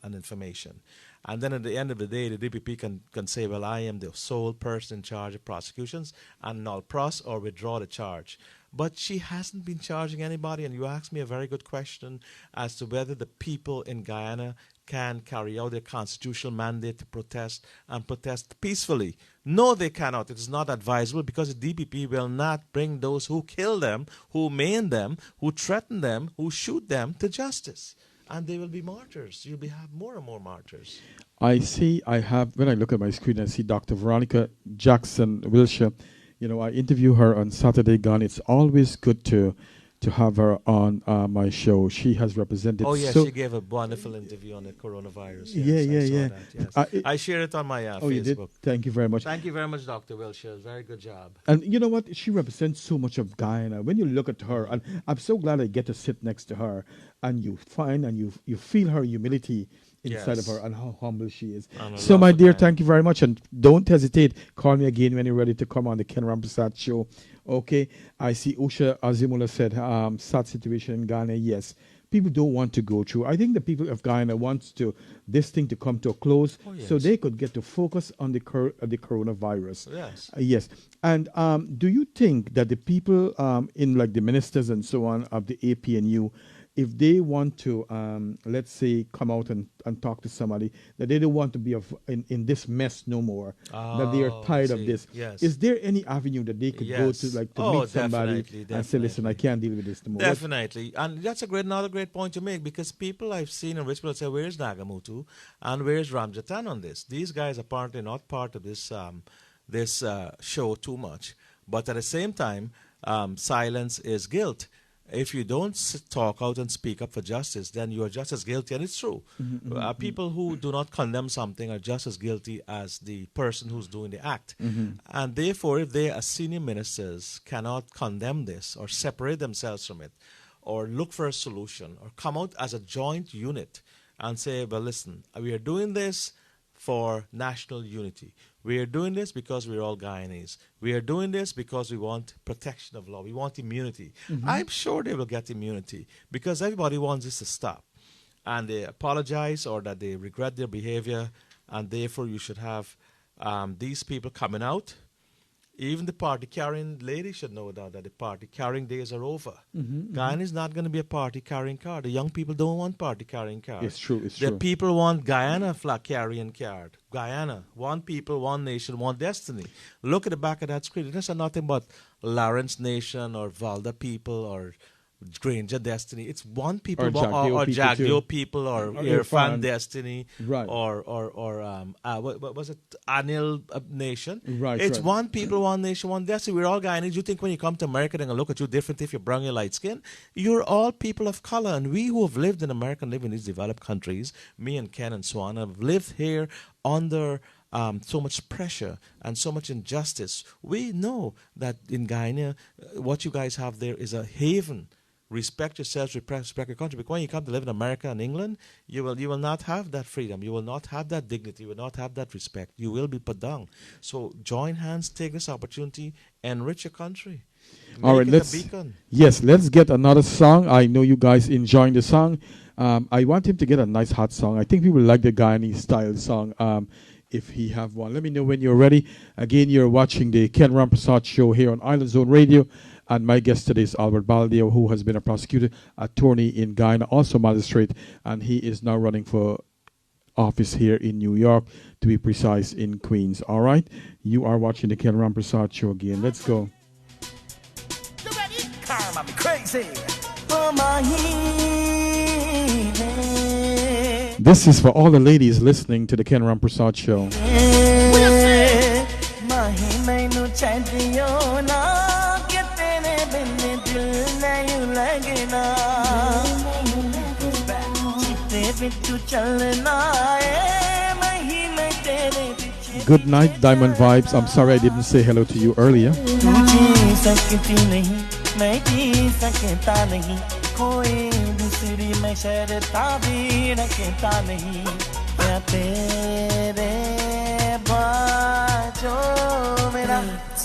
an information. And then at the end of the day, the DPP can say, well, I am the sole person in charge of prosecutions and null pros or withdraw the charge. But she hasn't been charging anybody, and you asked me a very good question as to whether the people in Guyana can carry out their constitutional mandate to protest and protest peacefully. No, they cannot. It is not advisable because the DPP will not bring those who kill them, who maim them, who threaten them, who shoot them to justice. And they will be martyrs. You'll have more and more martyrs. When I look at my screen, I see Dr. Veronica Jackson-Wiltshire. You know, I interview her on Saturday Gone. It's always good to to have her on my show. She has represented. Oh, yes, she gave a wonderful interview on the coronavirus. Yes, I saw that, yes. I shared it on my Facebook. You did? Thank you very much. Thank you very much, Dr. Wiltshire. Very good job. And you know what? She represents so much of Guyana. When you look at her, and I'm so glad I get to sit next to her, and you find and you feel her humility inside of her and how humble she is. So, my dear, thank you very much. And don't hesitate. Call me again when you're ready to come on the Ken Rampersaud Show. Okay. I see Usha Azimula said, sad situation in Ghana. Yes. People don't want to go through. I think the people of Guyana wants this thing to come to a close so they could get to focus on the coronavirus. Yes. Yes. And do you think that the people in like the ministers and so on of the APNU, if they want to, let's say, come out and talk to somebody, that they don't want to be in this mess no more, that they are tired of this. Yes. Is there any avenue that they could go to, like, to meet somebody and say, listen, I can't deal with this no more? Definitely. And that's another great point to make, because people I've seen in Richmond say, where's Nagamutu and where's Ramjatan on this? These guys are apparently not part of this show too much. But at the same time, silence is guilt. If you don't talk out and speak up for justice, then you are just as guilty, and it's true. People who do not condemn something are just as guilty as the person who's doing the act. And therefore, if they, as senior ministers, cannot condemn this or separate themselves from it or look for a solution or come out as a joint unit and say, well, listen, we are doing this for national unity. We are doing this because we're all Guyanese. We are doing this because we want protection of law. We want immunity. I'm sure they will get immunity because everybody wants this to stop. And they apologize or that they regret their behavior, and therefore you should have these people coming out. Even the party-carrying lady should know that the party-carrying days are over. Guyana is not going to be a party-carrying card. The young people don't want party-carrying cards. It's true, it's the true. people want Guyana flag-carrying card. Guyana, one people, one nation, one destiny. Look at the back of that screen. This is nothing but Lawrence Nation or Valda people or Granger Destiny. It's one people, or Jagdeo people, or Irfan Destiny, right? Or what was it? Anil Nation. Right. It's one people, one nation, one destiny. We're all Guyanese. You think when you come to America, they're gonna look at you different if you're brown, you're light skin? You're all people of color, and we who have lived in America and live in these developed countries, me and Ken and Swan, have lived here under so much pressure and so much injustice. We know that in Guyana, what you guys have there is a haven. Respect yourselves, respect your country. Because when you come to live in America and England, you will not have that freedom. You will not have that dignity. You will not have that respect. You will be put down. So join hands, take this opportunity, enrich your country. All right, let's get another song. I know you guys enjoying the song. I want him to get a nice hot song. I think people like the Guyanese style song. If he have one, let me know when you're ready. Again, you're watching the Ken Rampersaud Show here on Island Zone Radio. And my guest today is Albert Baldeo, who has been a prosecutor, attorney in Guyana, also magistrate, and he is now running for office here in New York, to be precise, in Queens. All right? You are watching the Ken Rampersaud Show again. Let's go. You ready? Karma, me crazy. Oh, this is for all the ladies listening to the Ken Rampersaud Show. Good night, Diamond Vibes. I'm sorry I didn't say hello to you earlier.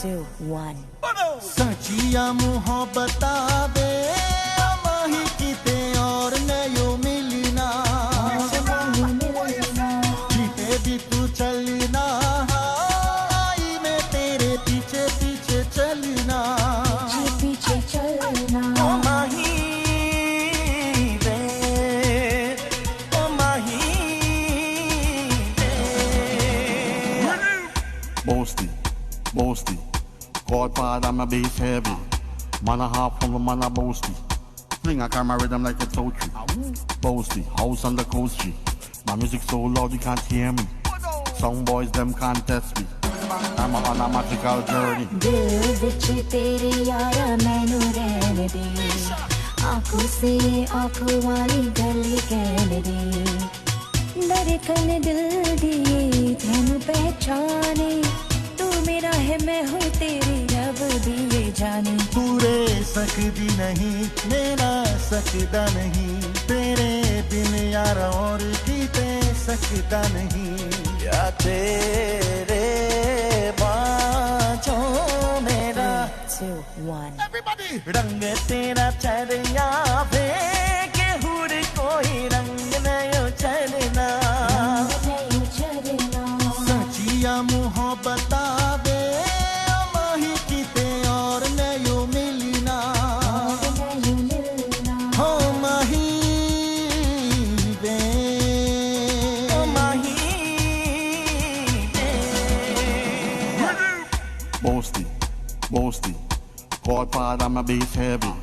Two, one. Sachiya muhabbata de amahi kite aur nayo milna chite bhi tu chalna ai main tere piche piche chalna piche chalna oh mahi re oh mahi re Boasty, Godfather, I'm a bass heavy. Man a half from the man a boasty. Fling a camera rhythm like a tow tree. Boasty, house on the coast G. My music so loud you can't hear me. Some boys them can't test me. I'm on a magical journey. आंखों से आंखों वाली गली कहने दे धड़कन दिल दिए धन पहचाने तू मेरा है मैं हूँ तेरी रब दिए जाने पूरे सकती नहीं मेरा सकता नहीं तेरे बिन यार और जीते सकता नहीं या तेरे बाँचों मेरा 2, 1 Everybody रंग तेरा चढ़िया फेंके हुर कोई रंग नहीं चढ़ना सचिया मोहब्बत बे माही किते और नहीं मिलना हो माही बे ओ माही Boasty, boasty. Godfather, I'm a bass heavy.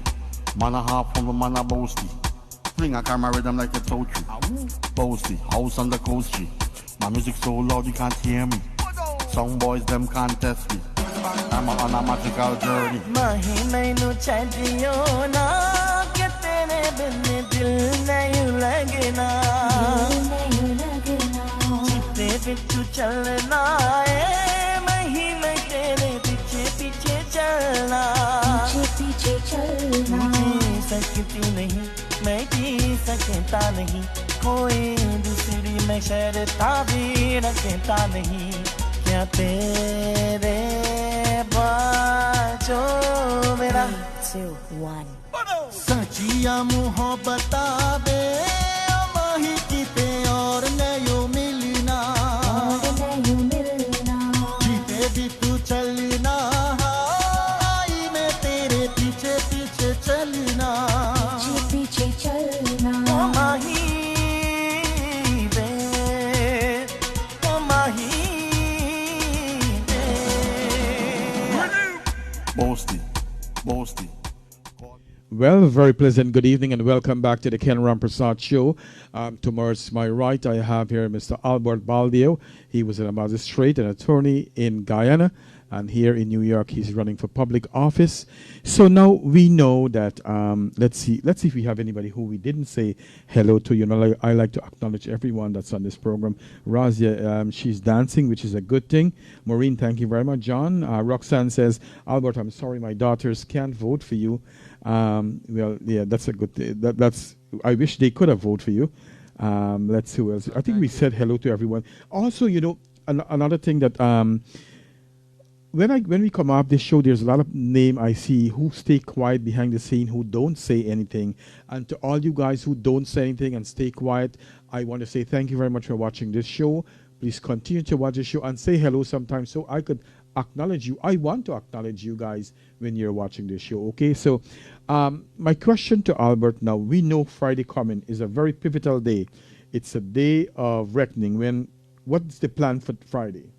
Man a half from the man a boasty. Fling a camera rhythm like a tochi. Boasty, house on the coast G. My music so loud you can't hear me. Some boys them can't test me. I'm on a magical journey. Mahi mainu chadiyo na ke tere bin dil nahi lagna chitte pichu chalna hai mahi mai tere piche piche chalna पीछे चलना जी सकती नहीं मैं जी सकता नहीं कोई दूसरी मैं शरता भी रखता नहीं क्या तेरे बाँचों मेरा 2, 1 सचिया मोहब्बत बे माही किते और नहीं मिलना जीते भी तू चलना आई मैं तेरे पीछे पीछे चलना पीछे चलना ओ माही बे ओ माही बे Boasty, boasty. Well, very pleasant good evening and welcome back to the Ken Rampersaud Show. Towards my right, I have here Mr. Albert Baldeo. He was a magistrate and attorney in Guyana, and here in New York, he's running for public office. So now we know that, let's see if we have anybody who we didn't say hello to. You know, I like to acknowledge everyone that's on this program. Razia, she's dancing, which is a good thing. Maureen, thank you very much. John, Roxanne says, Albert, I'm sorry my daughters can't vote for you. Well, yeah, that's a good thing. That's, I wish they could have voted for you. Let's see who else. I think we said hello to everyone. Also, you know, another thing that, when we come off this show, there's a lot of name I see who stay quiet behind the scene, who don't say anything. And to all you guys who don't say anything and stay quiet, I want to say thank you very much for watching this show. Please continue to watch the show and say hello sometimes so I could acknowledge you. I want to acknowledge you guys when you're watching this show, okay? So my question to Albert now, we know Friday coming is a very pivotal day. It's a day of reckoning. What's the plan for Friday?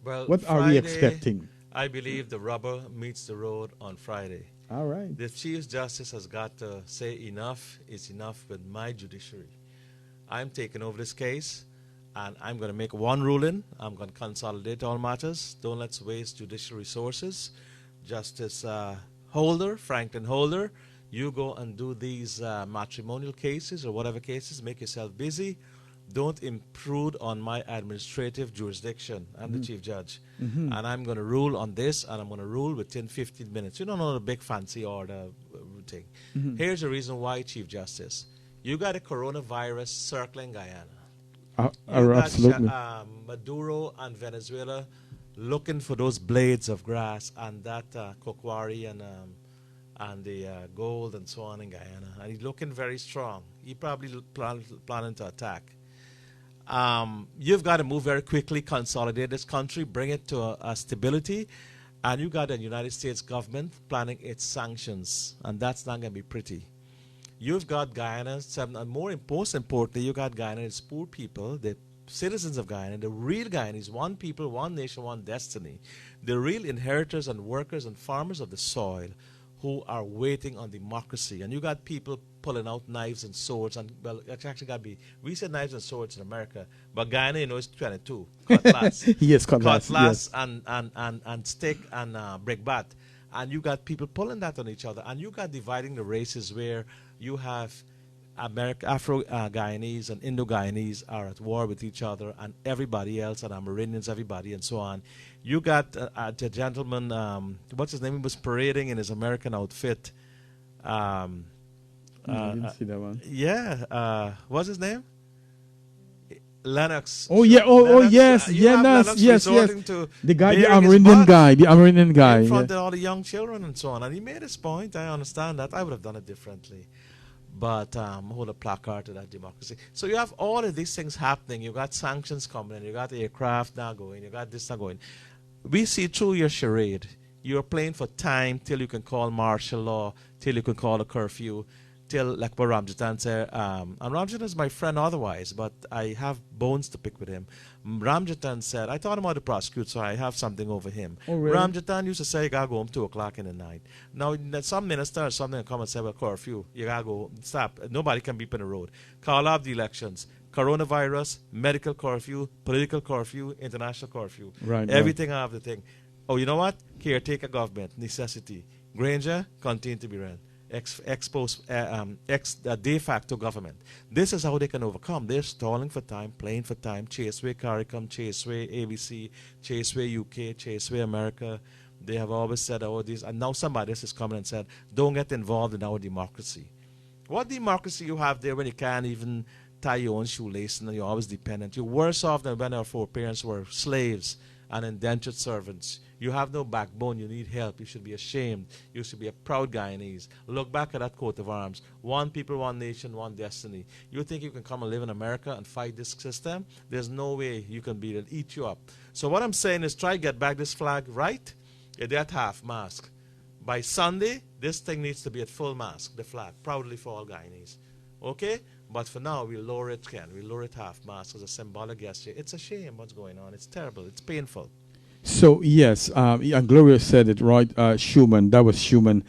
Well, what Friday, are we expecting? I believe the rubber meets the road on Friday. All right. The Chief Justice has got to say enough is enough with my judiciary. I'm taking over this case, and I'm going to make one ruling. I'm going to consolidate all matters. Don't let's waste judicial resources. Justice Franklin Holder, you go and do these matrimonial cases or whatever cases. Make yourself busy. Don't intrude on my administrative jurisdiction. I'm the chief judge. And I'm going to rule on this, and I'm going to rule within 15 minutes. You don't know the big fancy order thing. Here's the reason why, Chief Justice. You got a coronavirus circling Guyana. Absolutely. Maduro and Venezuela looking for those blades of grass and that kokwari and the gold and so on in Guyana. And he's looking very strong. He probably planning to attack. You've got to move very quickly, consolidate this country, bring it to a stability, and you got the United States government planning its sanctions, and that's not going to be pretty. You've got Guyana, and most importantly, you got Guyana, it's poor people, the citizens of Guyana, the real Guyanese, one people, one nation, one destiny, the real inheritors and workers and farmers of the soil who are waiting on democracy. And you got people pulling out knives and swords, and well, it's actually got to be, we said knives and swords in America, but Guyana, you know, it's 22, cutlass. Yes, cutlass, Cutlass yes. and stick and brickbat. And you got people pulling that on each other. And you got dividing the races where you have Afro-Guyanese and Indo-Guyanese are at war with each other, and everybody else, and Amerindians, everybody, and so on. You got the gentleman, what's his name? He was parading in his American outfit. I didn't see that one. Yeah. What's his name? Lennox. Oh yeah! Yes. The guy, the Amerindian guy. In front of all the young children and so on, and he made his point. I understand that. I would have done it differently, but hold a placard to that democracy. So you have all of these things happening. You got sanctions coming in. You got the aircraft now going. You got this now going. We see through your charade. You're playing for time till you can call martial law, till you can call a curfew. Till, like what Ramjatan said, and Ramjatan is my friend otherwise, but I have bones to pick with him. Ramjatan said, I taught him how to prosecute, so I have something over him. Oh, really? Ramjatan used to say, you gotta go home 2 o'clock in the night. Now, some minister or something come and say, well, curfew, you gotta go, stop. Nobody can beep in the road. Call off the elections. Coronavirus, medical curfew, political curfew, international curfew. Right. Everything out of the thing. Oh, you know what? Caretaker government, necessity. Granger, continue to be run. De facto government. This is how they can overcome. They're stalling for time, playing for time. Chaseway CARICOM, Chaseway ABC, Chaseway UK, Chaseway America. They have always said all these, and now somebody else is coming and said, don't get involved in our democracy. What democracy you have there when you can't even tie your own shoelace and you're always dependent? You're worse off than when our foreparents were slaves and indentured servants. You have no backbone. You need help. You should be ashamed. You should be a proud Guyanese. Look back at that coat of arms. One people, one nation, one destiny. You think you can come and live in America and fight this system? There's no way you can beat it. It'll eat you up. So what I'm saying is try to get back this flag right. It at half mast. By Sunday, this thing needs to be at full mast, the flag, proudly for all Guyanese. Okay? But for now, we'll lower it, Ken. We'll lower it half mast as a symbolic gesture. It's a shame what's going on. It's terrible. It's painful. So, yes, and Gloria said it right, Schumann, that was Schumann.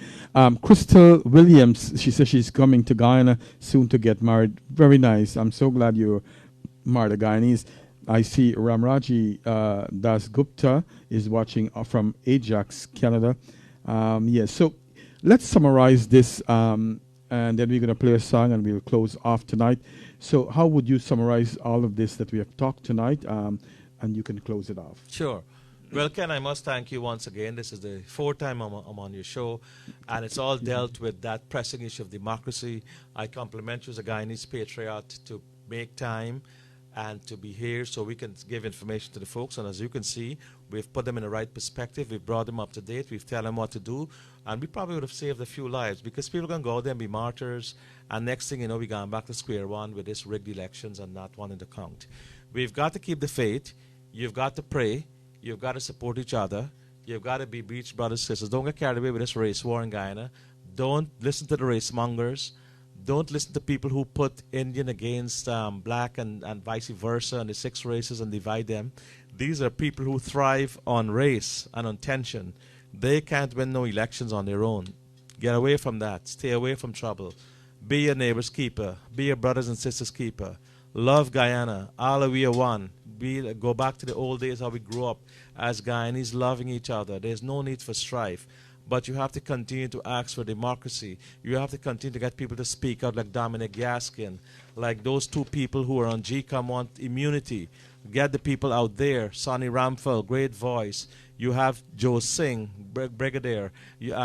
Crystal Williams, she says she's coming to Guyana soon to get married. Very nice. I'm so glad you married a Guyanese. I see Ramraji Das Gupta is watching from Ajax, Canada. Yes, so let's summarize this, and then we're going to play a song and we'll close off tonight. So how would you summarize all of this that we have talked tonight, and you can close it off? Sure. Well, Ken, I must thank you once again. This is the 4th time I'm on your show, and it's all dealt with that pressing issue of democracy. I compliment you as a Guyanese patriot to make time and to be here so we can give information to the folks. And as you can see, we've put them in the right perspective. We've brought them up to date. We've told them what to do. And we probably would have saved a few lives because people can go out there and be martyrs. And next thing you know, we're going back to square one with this rigged elections and not wanting to count. We've got to keep the faith. You've got to pray. You've got to support each other. You've got to be beach brothers, sisters. Don't get carried away with this race war in Guyana. Don't listen to the race mongers. Don't listen to people who put Indian against black and vice versa and the 6 races and divide them. These are people who thrive on race and on tension. They can't win no elections on their own. Get away from that. Stay away from trouble. Be your neighbor's keeper. Be your brothers and sisters' keeper. Love Guyana. All we are one. Go back to the old days how we grew up as Guyanese loving each other. There's no need for strife. But you have to continue to ask for democracy. You have to continue to get people to speak out like Dominic Gaskin, like those 2 people who are on GCOM want immunity. Get the people out there. Sonny Ramphel, great voice. You have Joe Singh, Brigadier,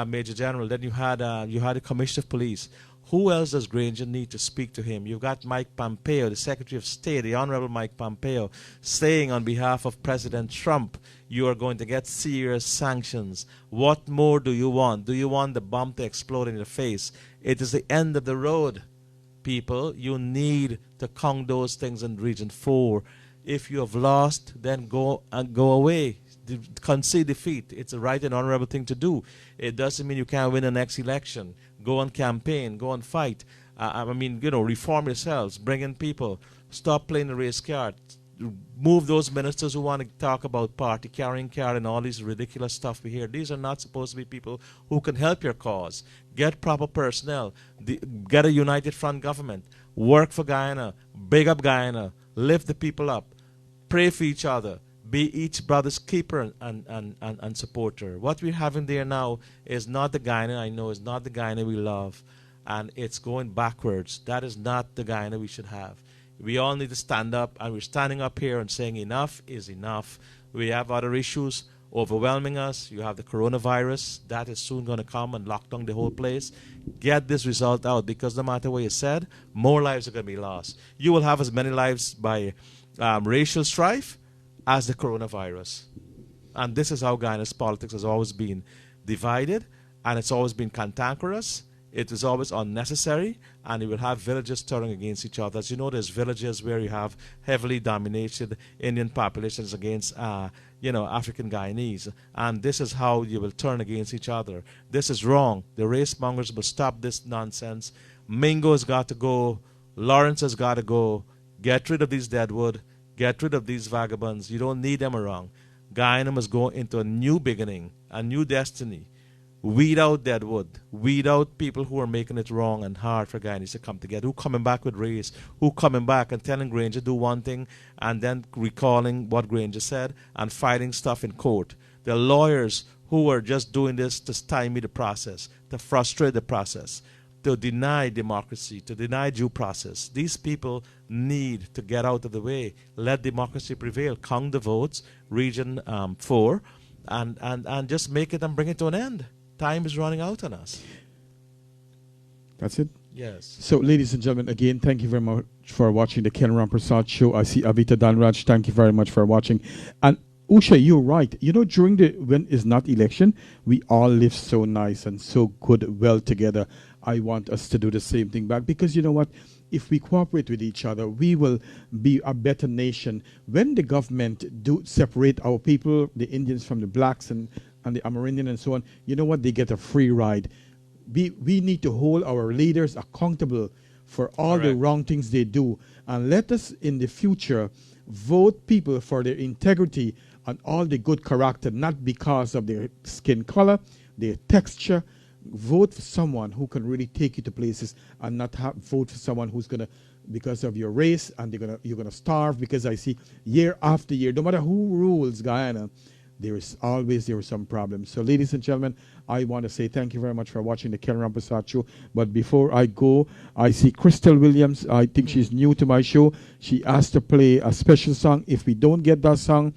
Major General. Then you had a Commissioner of Police. Who else does Granger need to speak to him? You've got Mike Pompeo, the Secretary of State, the Honorable Mike Pompeo, saying on behalf of President Trump, you are going to get serious sanctions. What more do you want? Do you want the bomb to explode in your face? It is the end of the road, people. You need to count those things in Region 4. If you have lost, then go away. Concede defeat. It's a right and honorable thing to do. It doesn't mean you can't win the next election. Go on campaign. Go on fight. Reform yourselves. Bring in people. Stop playing the race card. Move those ministers who want to talk about party carrying card and all these ridiculous stuff we hear. These are not supposed to be people who can help your cause. Get proper personnel. Get a united front government. Work for Guyana. Big up Guyana. Lift the people up. Pray for each other. Be each brother's keeper and supporter. What we're having there now is not the Guyana I know, is not the Guyana we love, and it's going backwards. That is not the Guyana we should have. We all need to stand up, and we're standing up here and saying enough is enough. We have other issues overwhelming us. You have the coronavirus. That is soon going to come and lock down the whole place. Get this result out, because no matter what you said, more lives are going to be lost. You will have as many lives by racial strife as the coronavirus. And this is how Guyana's politics has always been divided, and it's always been cantankerous. It is always unnecessary, and you will have villages turning against each other. As you know, there's villages where you have heavily dominated Indian populations against, African Guyanese. And this is how you will turn against each other. This is wrong. The race mongers will stop this nonsense. Mingo's got to go. Lawrence has got to go. Get rid of these deadwood. Get rid of these vagabonds. You don't need them around. Guyana must go into a new beginning, a new destiny. Weed out deadwood. Weed out people who are making it wrong and hard for Guyanese to come together. Who coming back with race? Who coming back and telling Granger do one thing and then recalling what Granger said and fighting stuff in court? The lawyers who are just doing this to stymie the process, to frustrate the process, to deny democracy, to deny due process. These people need to get out of the way. Let democracy prevail. Count the votes, Region 4, and just make it and bring it to an end. Time is running out on us. That's it? Yes. So, ladies and gentlemen, again, thank you very much for watching the Ken Rampersaud Show. I see Avita Dhanraj. Thank you very much for watching. And Usha, you're right. You know, during when it's not election, we all live so nice and so good, well together. I want us to do the same thing back, because you know what? If we cooperate with each other, we will be a better nation. When the government do separate our people, the Indians from the blacks and the Amerindian and so on, you know what? They get a free ride. We need to hold our leaders accountable for all the wrong things they do. And let us, in the future, vote people for their integrity and all the good character, not because of their skin color, their texture. Vote for someone who can really take you to places, and not vote for someone who's going to, because of your race, and you're gonna starve. Because I see year after year, no matter who rules Guyana, there is some problems. So, ladies and gentlemen, I want to say thank you very much for watching the Ken Rampersaud Show. But before I go, I see Crystal Williams. I think she's new to my show. She asked to play a special song. If we don't get that song,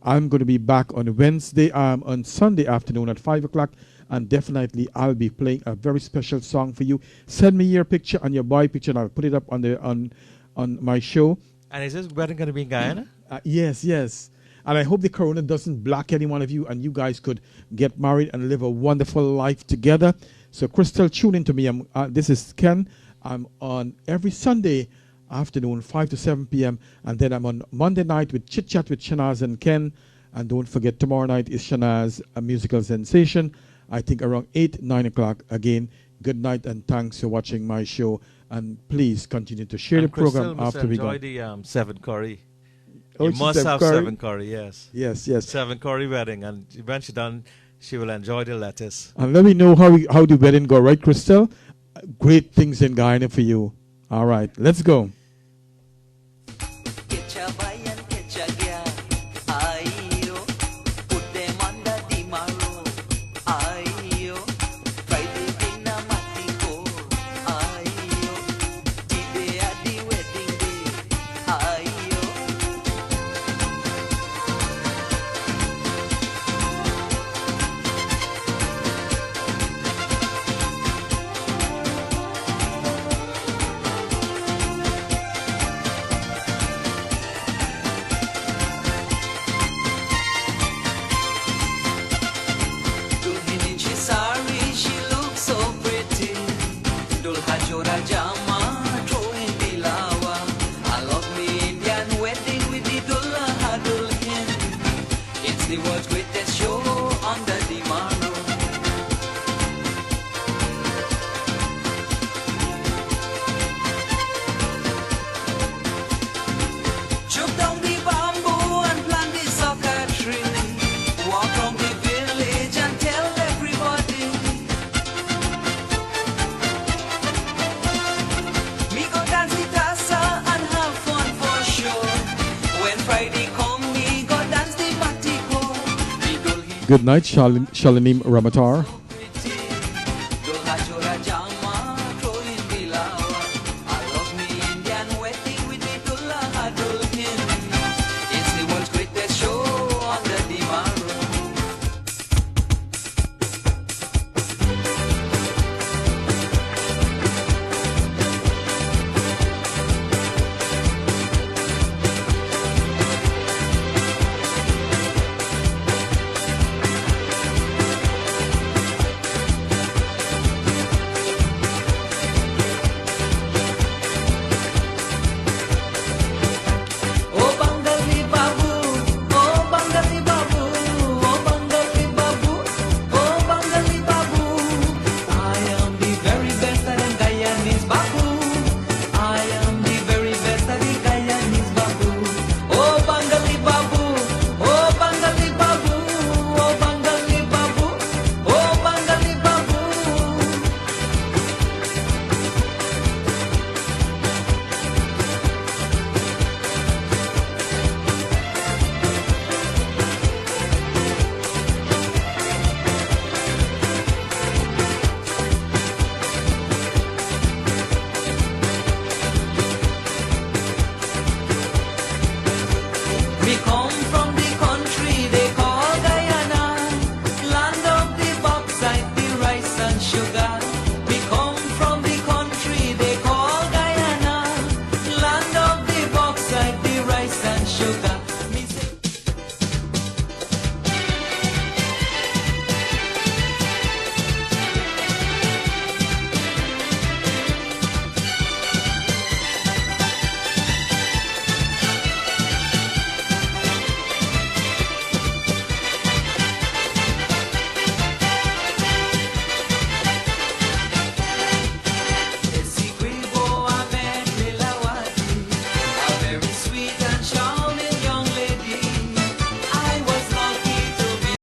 I'm going to be back on Sunday afternoon at 5 o'clock. And definitely I'll be playing a very special song for you. Send me your picture and your boy picture, and I'll put it up on my show. And is this wedding going to be in Guyana? Yes. And I hope the corona doesn't block any one of you, and you guys could get married and live a wonderful life together. So, Crystal, tune in to me. This is Ken. I'm on every Sunday afternoon, 5 to 7 p.m. And then I'm on Monday night with Chit Chat with Shanaz and Ken. And don't forget, tomorrow night is Shanaz, a musical sensation. I think around 8, 9 o'clock. Again, good night and thanks for watching my show. And please continue to share the program after we go. Enjoy the 7 curry. Oh, you must have curry? 7 curry, yes. Yes. 7 curry wedding. And when she's done, she will enjoy the lettuce. And let me know how the wedding go, right, Crystal? Great things in Guyana for you. All right, let's go. Good night, Shalanim Ramatar.